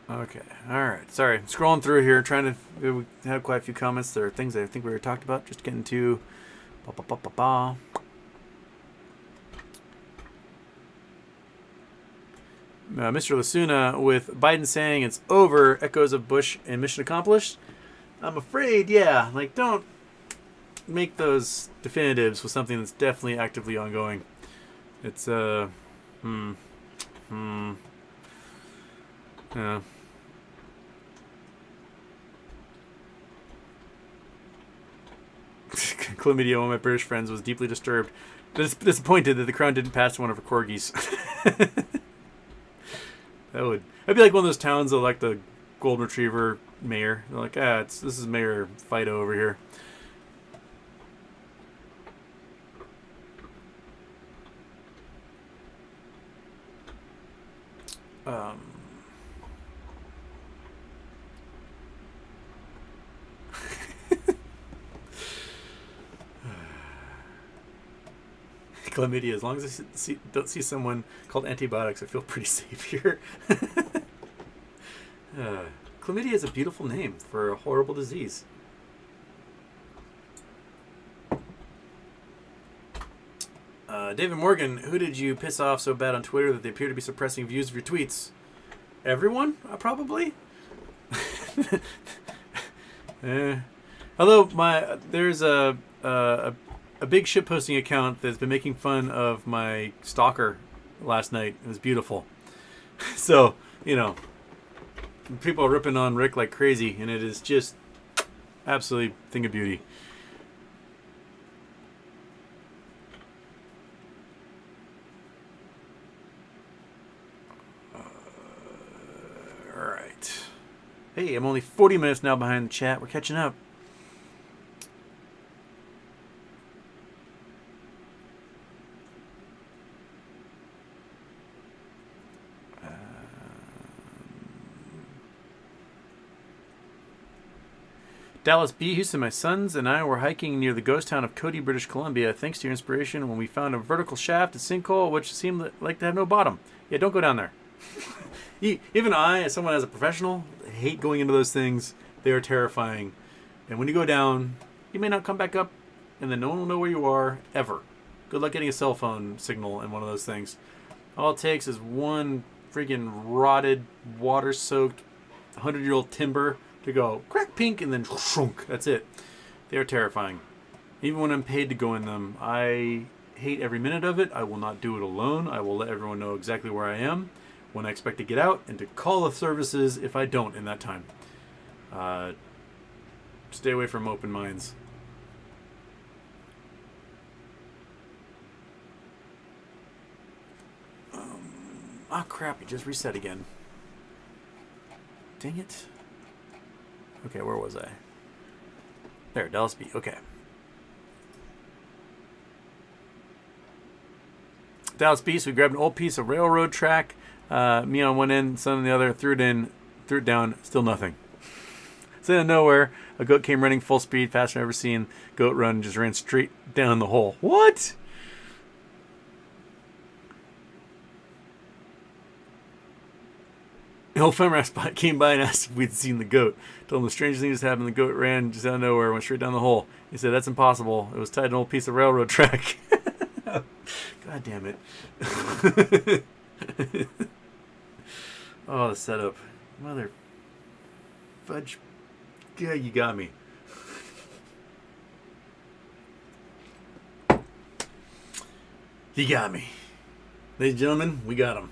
Okay, alright. Sorry, scrolling through here, trying to... We have quite a few comments. There are things that I think we already talked about. Just getting to... Mr. Lasuna with Biden saying it's over, echoes of Bush and mission accomplished. I'm afraid, yeah, like, don't make those definitives with something that's definitely actively ongoing. It's, yeah. Chlamydia, one of my British friends, was deeply disturbed, disappointed that the crown didn't pass to one of her corgis. That'd be like one of those towns that elect the golden retriever mayor. They're like, this is Mayor Fido over here. Chlamydia, as long as I don't see someone called antibiotics, I feel pretty safe here. Chlamydia is a beautiful name for a horrible disease. David Morgan, who did you piss off so bad on Twitter that they appear to be suppressing views of your tweets? Everyone, probably. Although there's a big shitposting account that's been making fun of my stalker last night. It was beautiful. So, people are ripping on Rick like crazy, and it is just absolutely a thing of beauty. All right. Hey, I'm only 40 minutes now behind the chat. We're catching up. Dallas B. Houston, my sons and I were hiking near the ghost town of Cody, British Columbia, thanks to your inspiration when we found a vertical shaft, a sinkhole, which seemed like to have no bottom. Yeah, don't go down there. Even I, as someone as a professional, hate going into those things. They are terrifying. And when you go down, you may not come back up, and then no one will know where you are, ever. Good luck getting a cell phone signal in one of those things. All it takes is one freaking rotted, water-soaked, 100-year-old timber to go crack pink and then shrunk. That's it. They are terrifying. Even when I'm paid to go in them, I hate every minute of it. I will not do it alone. I will let everyone know exactly where I am, when I expect to get out, and to call the services if I don't in that time. Stay away from open mines. Crap, it just reset again. Dang it. Okay, where was I? There, Dallas B. Okay. Dallas B. So we grabbed an old piece of railroad track. Me on one end, son on the other. Threw it in, threw it down. Still nothing. So out of nowhere, a goat came running full speed, faster than I've ever seen. Goat run and just ran straight down the hole. What? The old farmer came by and asked if we'd seen the goat. Told him the strangest thing just happened. The goat ran just out of nowhere, went straight down the hole. He said, "That's impossible. It was tied to an old piece of railroad track." God damn it. Oh, the setup. Mother fudge. Yeah, you got me. You got me. Ladies and gentlemen, we got him.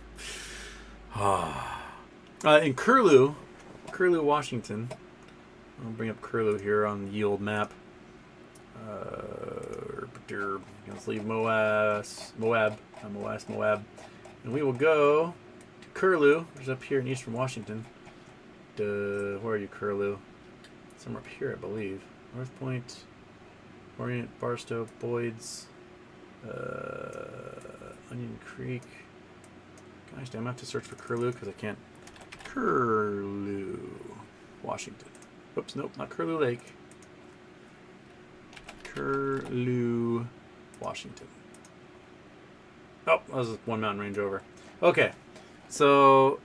In Curlew, Washington. I'll bring up Curlew here on the yield map. Let's leave Moab. And we will go to Curlew, which is up here in eastern Washington. Where are you, Curlew? Somewhere up here, I believe. North Point, Orient, Barstow, Boyd's, Onion Creek. Gosh, damn, I have to search for Curlew because I can't. Curlew, Washington. Oops, nope, not Curlew Lake. Curlew, Washington. Oh, that was 1 mountain range over. Okay, so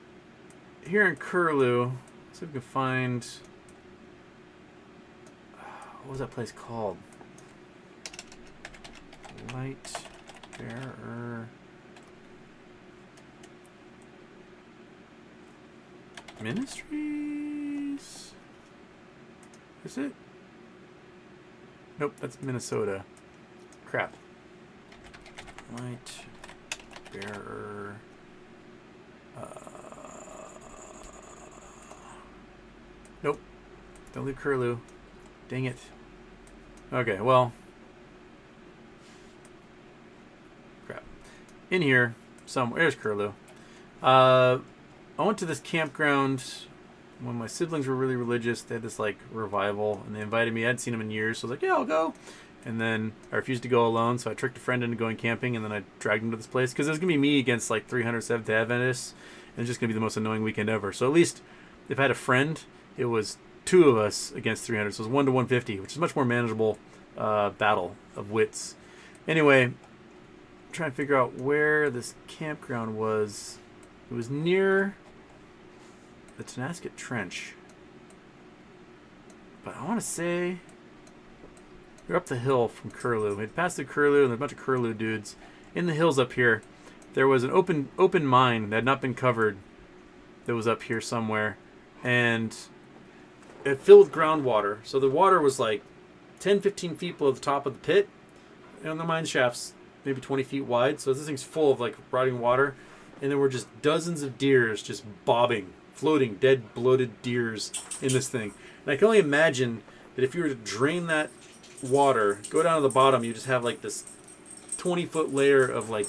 here in Curlew, let's see if we can find. What was that place called? Light Bearer Ministries? Is it? Nope, that's Minnesota. Crap. Light Bearer. Nope. Don't leave Curlew. Dang it. Okay, well. Crap. In here, somewhere. There's Curlew. I went to this campground when my siblings were really religious. They had this like revival, and they invited me. I hadn't seen them in years, so I was like, "Yeah, I'll go." And then I refused to go alone, so I tricked a friend into going camping, and then I dragged him to this place because it was gonna be me against like 300 Seventh Day Adventists, and it's just gonna be the most annoying weekend ever. So at least if I had a friend, it was 2 of us against 300, so it was 1 to 150, which is a much more manageable battle of wits. Anyway, I'm trying to figure out where this campground was. It was near the Tenasket Trench. But I want to say we're up the hill from Curlew. We'd passed through Curlew, and there's a bunch of Curlew dudes. In the hills up here, there was an open mine that had not been covered that was up here somewhere. And it filled with groundwater. So the water was like 10, 15 feet below the top of the pit. And the mine shaft's maybe 20 feet wide. So this thing's full of like rotting water. And there were just dozens of deers just bobbing, floating, dead, bloated deers in this thing. And I can only imagine that if you were to drain that water, go down to the bottom, you just have like this 20-foot layer of like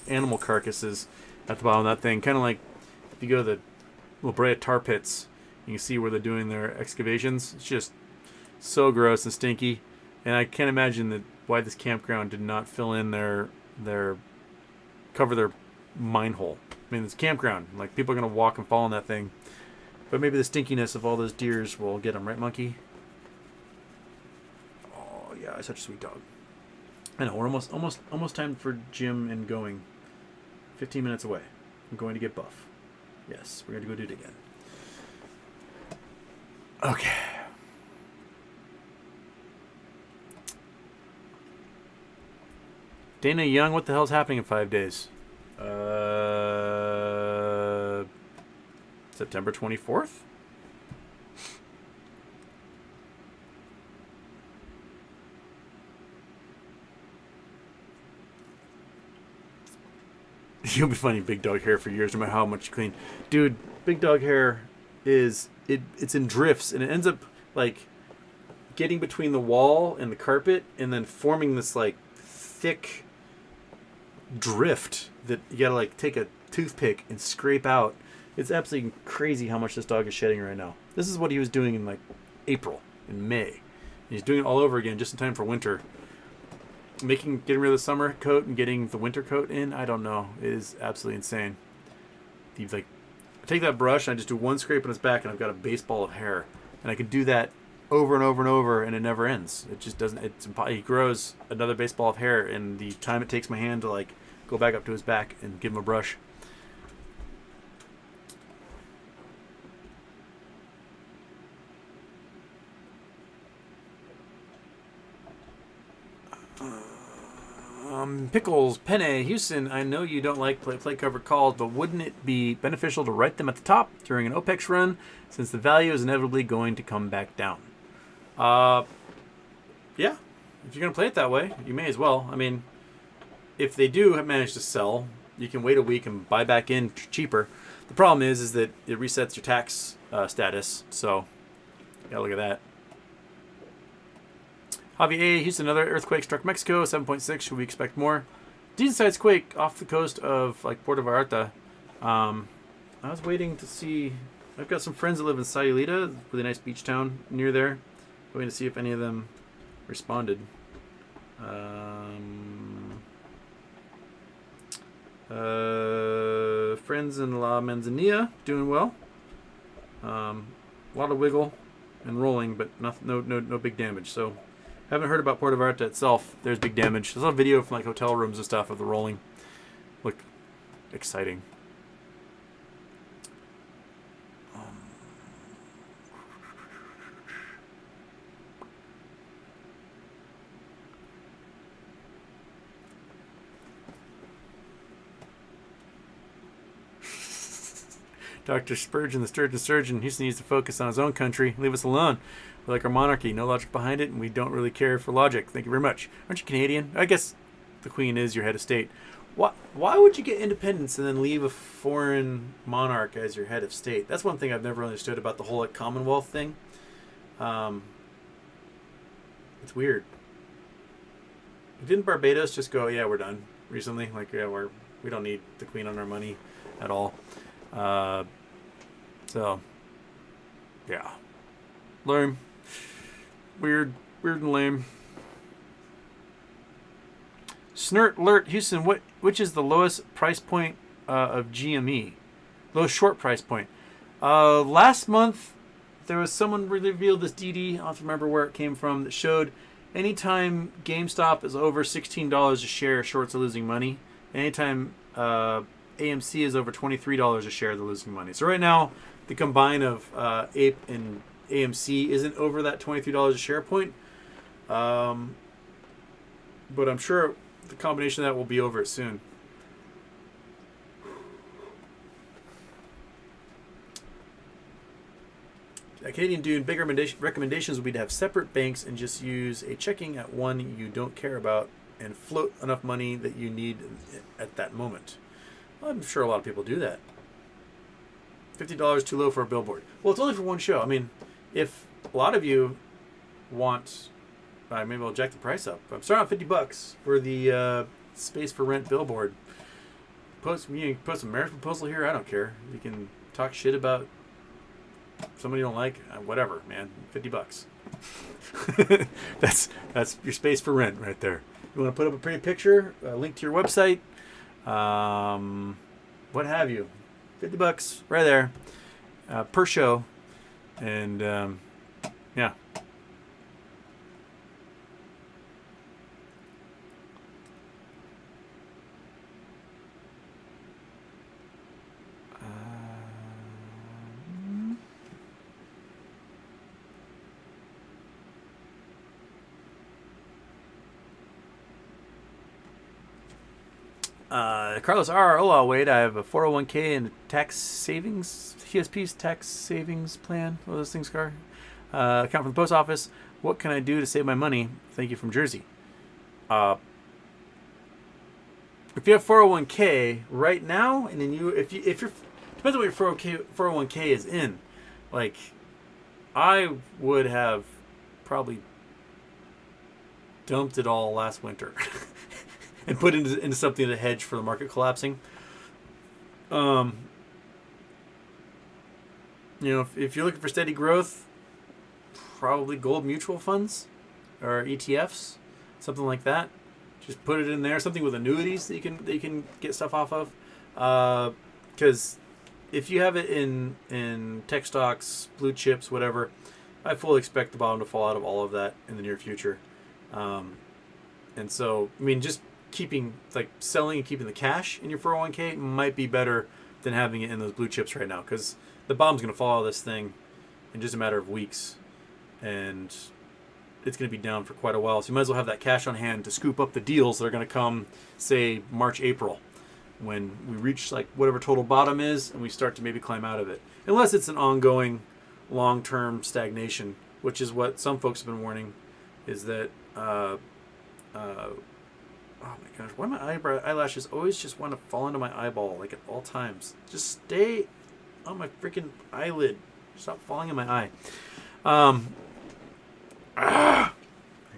animal carcasses at the bottom of that thing. Kind of like if you go to the La Brea tar pits, you can see where they're doing their excavations. It's just so gross and stinky. And I can't imagine that why this campground did not fill in their cover their mine hole. I mean, it's a campground. Like, people are going to walk and fall in that thing. But maybe the stinkiness of all those deers will get them, right, Monkey? Oh, yeah, such a sweet dog. I know, we're almost time for gym and going. 15 minutes away. I'm going to get buff. Yes, we're going to go do it again. Okay. Dana Young, what the hell's happening in 5 days? September 24th? You'll be finding big dog hair for years, no matter how much you clean. Dude, big dog hair it's in drifts, and it ends up like getting between the wall and the carpet, and then forming this like thick drift that you gotta like take a toothpick and scrape out. It's absolutely crazy how much this dog is shedding right now. This is what he was doing in like April and May. And he's doing it all over again just in time for winter. Getting rid of the summer coat and getting the winter coat in, I don't know. It is absolutely insane. He's like, I take that brush and I just do one scrape on his back and I've got a baseball of hair. and I can do that over and over and over, and it never ends. It just doesn't. He grows another baseball of hair, and the time it takes my hand to like go back up to his back and give him a brush. Pickles, Penne, Houston, I know you don't like play cover calls, but wouldn't it be beneficial to write them at the top during an OPEX run, since the value is inevitably going to come back down? Yeah. If you're going to play it that way, you may as well. I mean, if they do manage to sell, you can wait a week and buy back in cheaper. The problem is that it resets your tax status, so yeah, look at that. Javi A. Houston, another earthquake struck Mexico, 7.6. Should we expect more? Decent-sized quake off the coast of like Puerto Vallarta. I was waiting to see. I've got some friends that live in Sayulita, really nice beach town near there. Waiting to see if any of them responded. Friends in La Manzanilla doing well. A lot of wiggle and rolling, but no big damage. So. Haven't heard about Puerto Vallarta itself. There's big damage. There's a video from like hotel rooms and stuff of the rolling. Looked exciting. Dr. Spurgeon, the sturgeon surgeon, Houston needs to focus on his own country. Leave us alone. We like our monarchy. No logic behind it, and we don't really care for logic. Thank you very much. Aren't you Canadian? I guess the Queen is your head of state. Why would you get independence and then leave a foreign monarch as your head of state? That's one thing I've never understood about the whole like, Commonwealth thing. It's weird. Didn't Barbados just go, yeah, we're done recently? Like, yeah, we don't need the Queen on our money at all. So, yeah. Lame. Weird and lame. Snert alert, Houston, which is the lowest price point of GME? Lowest short price point. Last month, there was someone revealed this DD, I don't remember where it came from, that showed anytime GameStop is over $16 a share, shorts are losing money. Anytime AMC is over $23 a share, they're losing money. So right now, the combine of APE and AMC isn't over that $23 a share point. But I'm sure the combination of that will be over it soon. Canadian Dune, big recommendations would be to have separate banks and just use a checking at one you don't care about and float enough money that you need at that moment. I'm sure a lot of people do that. $50 too low for a billboard. Well, it's only for one show. I mean, if a lot of you want, maybe I'll jack the price up. I'm starting at $50 for the space for rent billboard. You can post a marriage proposal here. I don't care. You can talk shit about somebody you don't like. Whatever, man. $50. That's your space for rent right there. You want to put up a pretty picture, a link to your website, what have you. $50 right there per show. And yeah. Carlos R. Hola, Wade. I have a 401k and a tax savings, TSP's tax savings plan. What are those things, Car? Account from the post office. What can I do to save my money? Thank you from Jersey. If you have 401k right now, and then if you're depends on what your 401k is in. Like, I would have probably dumped it all last winter. And put into something to hedge for the market collapsing. You know, if you're looking for steady growth, probably gold mutual funds or ETFs, something like that. Just put it in there. Something with annuities that you can get stuff off of. Because if you have it in tech stocks, blue chips, whatever, I fully expect the bottom to fall out of all of that in the near future. And so, I mean, just keeping, like, selling and keeping the cash in your 401k might be better than having it in those blue chips right now, because the bottom's going to fall out of this thing in just a matter of weeks, and it's going to be down for quite a while. So you might as well have that cash on hand to scoop up the deals that are going to come, say, March, April, when we reach, like, whatever total bottom is, and we start to maybe climb out of it. Unless it's an ongoing, long-term stagnation, which is what some folks have been warning, is that, oh my gosh, why my eyelashes always just want to fall into my eyeball, like, at all times? Just stay on my freaking eyelid. Stop falling in my eye. I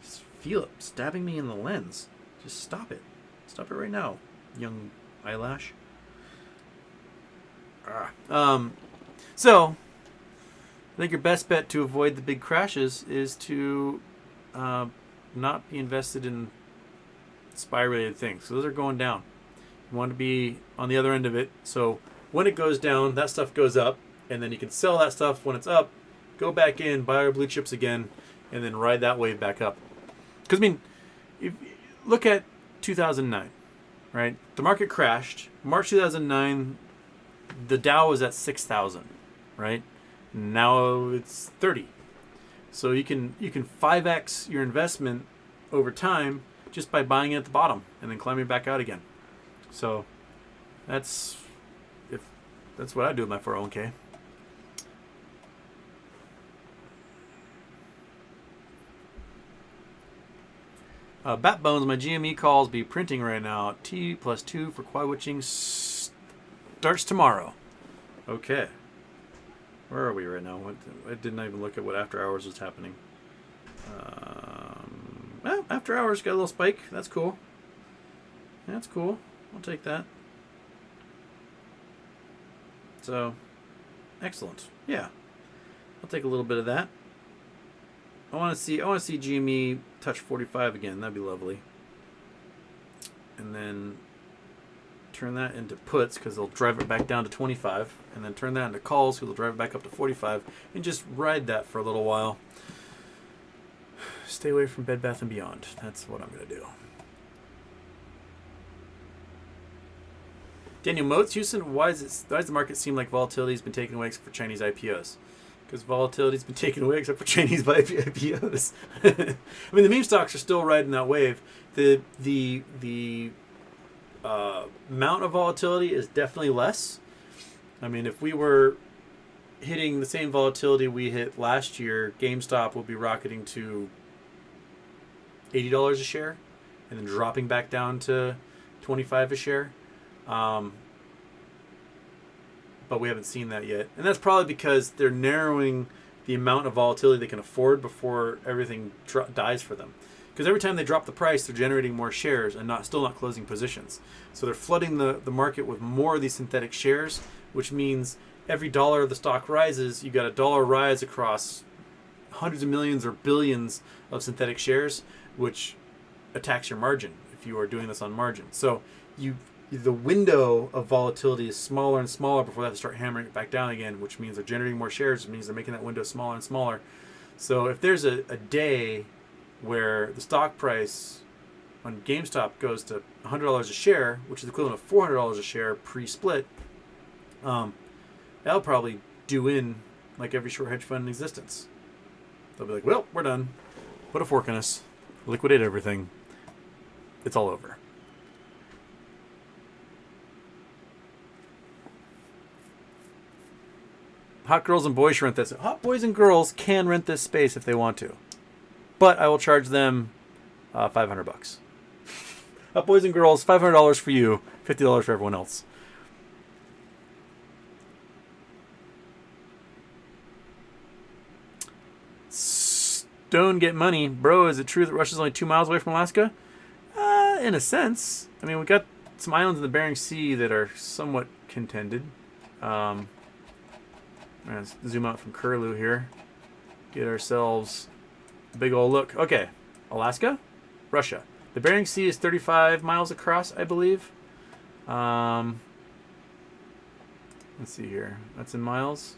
just feel it stabbing me in the lens. Just stop it. Stop it right now, young eyelash. So, I think your best bet to avoid the big crashes is to not be invested in SPY-related things. So those are going down. You want to be on the other end of it. So when it goes down, that stuff goes up, and then you can sell that stuff when it's up, go back in, buy our blue chips again, and then ride that wave back up. Because, I mean, if, look at 2009, right? The market crashed. March 2009, the Dow was at 6,000, right? Now it's 30. So you can 5x your investment over time just by buying it at the bottom and then climbing back out again. So that's what I do with my 401k. Batbones, my GME calls be printing right now. T+2 for quad witching starts tomorrow. Okay. Where are we right now? I didn't even look at what after hours was happening. Well, after hours got a little spike. That's cool. That's cool. I'll take that. So, excellent. Yeah, I'll take a little bit of that. I want to see GME touch 45 again. That'd be lovely. And then turn that into puts because they'll drive it back down to 25, and then turn that into calls because they'll drive it back up to 45, and just ride that for a little while. Stay away from Bed Bath & Beyond. That's what I'm going to do. Daniel Motes, Houston, why does the market seem like volatility has been taken away except for Chinese IPOs? Because volatility has been taken away except for Chinese IPOs. I mean, the meme stocks are still riding that wave. The amount of volatility is definitely less. I mean, if we were hitting the same volatility we hit last year, GameStop will be rocketing to $80 a share and then dropping back down to $25 a share. But we haven't seen that yet. And that's probably because they're narrowing the amount of volatility they can afford before everything dies for them. Because every time they drop the price, they're generating more shares and still not closing positions. So they're flooding the market with more of these synthetic shares, which means every dollar the stock rises, you got a dollar rise across hundreds of millions or billions of synthetic shares, which attacks your margin if you are doing this on margin. So the window of volatility is smaller and smaller before they have to start hammering it back down again, which means they're generating more shares, which means they're making that window smaller and smaller. So if there's a day where the stock price on GameStop goes to $100 a share, which is the equivalent of $400 a share pre-split, that'll probably do in like every short hedge fund in existence. They'll be like, well, we're done. Put a fork in us. Liquidate everything. It's all over. Hot girls and boys should rent this. Hot boys and girls can rent this space if they want to, but I will charge them $500. Hot boys and girls, $500 for you, $50 for everyone else. Stone get money, bro. Is it true that Russia's only 2 miles away from Alaska? In a sense. I mean, we got some islands in the Bering Sea that are somewhat contended. Let's zoom out from Curlew here. Get ourselves a big old look. Okay, Alaska, Russia. The Bering Sea is 35 miles across, I believe. Let's see here. That's in miles.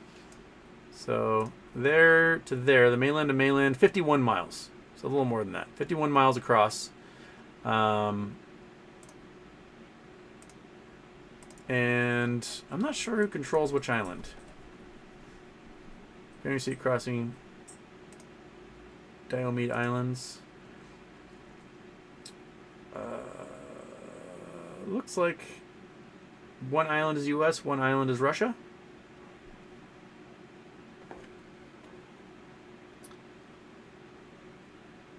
So there to there, the mainland to mainland, 51 miles. So a little more than that. 51 miles across. And I'm not sure who controls which island. Bering Sea crossing Diomede Islands. Looks like one island is US, one island is Russia.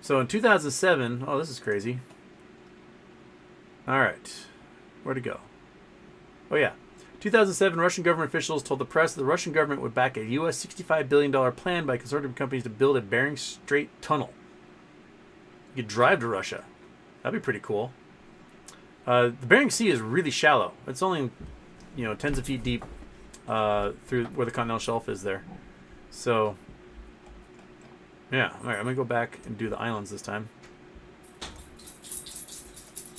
So in 2007, oh, this is crazy. All right, where'd it go? Oh yeah, 2007, Russian government officials told the press that the Russian government would back a US $65 billion plan by consortium companies to build a Bering Strait tunnel. You could drive to Russia. That'd be pretty cool. The Bering Sea is really shallow. It's only, tens of feet deep through where the continental shelf is there. So, yeah. All right, I'm going to go back and do the islands this time.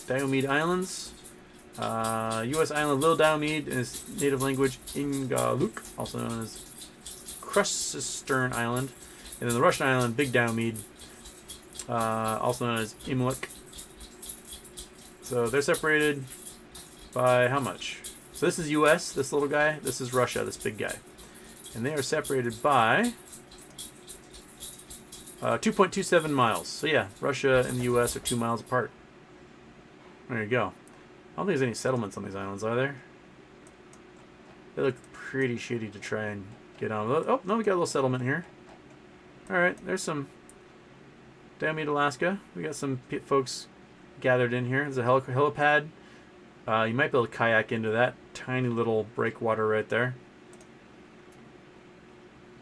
Diomede Islands. U.S. island Little Diomede in its native language, Ingaluk, also known as Kruscistern Island. And then the Russian island, Big Diomede, also known as Imluk. So they're separated by how much? So this is U.S., this little guy. This is Russia, this big guy. And they are separated by 2.27 miles. So yeah, Russia and the U.S. are 2 miles apart. There you go. I don't think there's any settlements on these islands, are there? They look pretty shitty to try and get on. Oh, no, we got a little settlement here. Alright, there's some Diomede, Alaska. We got some folks gathered in here. There's a helipad. You might be able to kayak into that tiny little breakwater right there.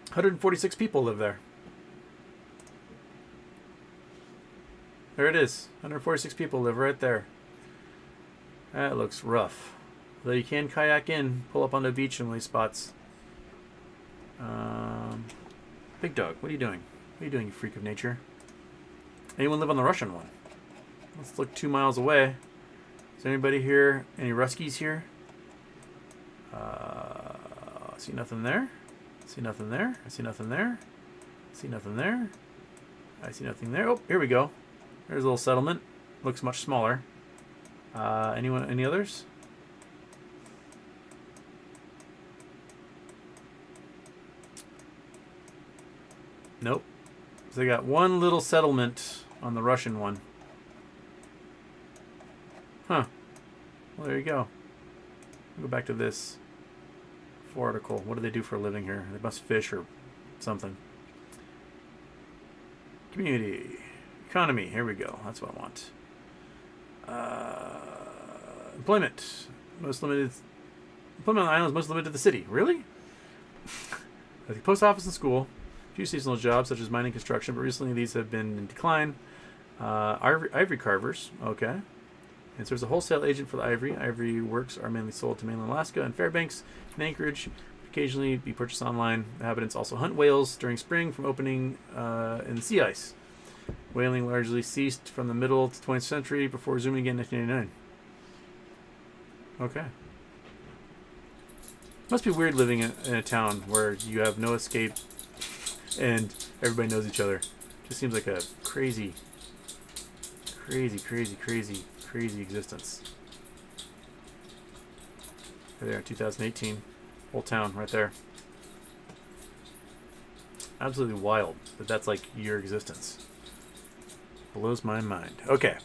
146 people live there. There it is. 146 people live right there. That looks rough. Though you can kayak in, pull up on the beach in one of these spots. Big dog, what are you doing? What are you doing, you freak of nature? Anyone live on the Russian one? Let's look 2 miles away. Is there anybody here? Any Ruskies here? I see nothing there. I see nothing there. I see nothing there. I see nothing there. I see nothing there. Oh, here we go. There's a little settlement. Looks much smaller. Anyone? Any others? Nope. So they got one little settlement on the Russian one. Huh. Well, there you go. Go back to this article. What do they do for a living here? They must fish or something. Community. Economy. Here we go. That's what I want. Employment. Most limited. Employment on the island is most limited to the city. Really? The post office and school. A few seasonal jobs such as mining, construction, but recently these have been in decline. Ivory carvers. Okay. And serves a wholesale agent for the ivory. Ivory works are mainly sold to mainland Alaska and Fairbanks and Anchorage. Occasionally be purchased online. The inhabitants also hunt whales during spring from opening in the sea ice. Whaling largely ceased from the middle to 20th century before resuming again in 1989. Okay. Must be weird living in a town where you have no escape and everybody knows each other. Just seems like a crazy existence. Right there, 2018. Whole town right there. Absolutely wild that that's like your existence. Blows my mind. Okay.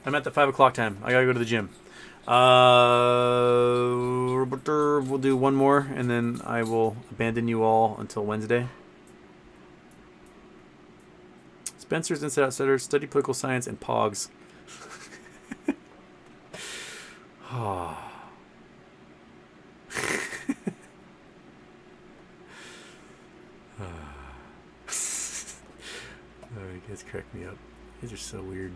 I'm at the 5 o'clock time. I gotta go to the gym. We'll do one more and then I will abandon you all until Wednesday. Spencer's Inside Outsider, study political science and POGs. Oh. Oh, you guys crack me up. These are so weird.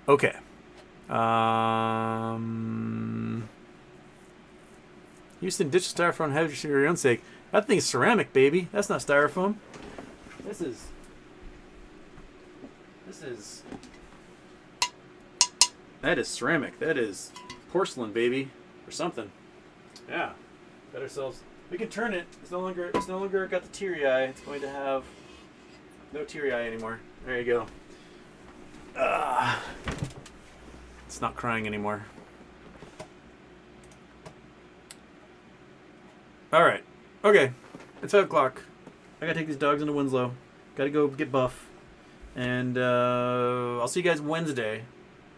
Okay. Houston, ditch styrofoam, hedge for your own sake. That thing's ceramic, baby. That's not styrofoam. This is. That is ceramic. That is porcelain, baby, or something. Yeah. Got ourselves We can turn it. It's no longer got the teary eye. It's going to have no teary eye anymore. There you go. It's not crying anymore. All right. Okay. It's 5 o'clock. I gotta take these dogs into Winslow. Gotta go get Buff. And I'll see you guys Wednesday,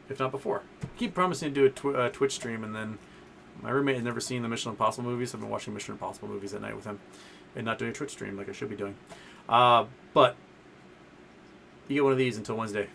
if not before. I keep promising to do a Twitch stream, and then my roommate has never seen the Mission Impossible movies. I've been watching Mission Impossible movies at night with him and not doing a Twitch stream like I should be doing. But you get one of these until Wednesday.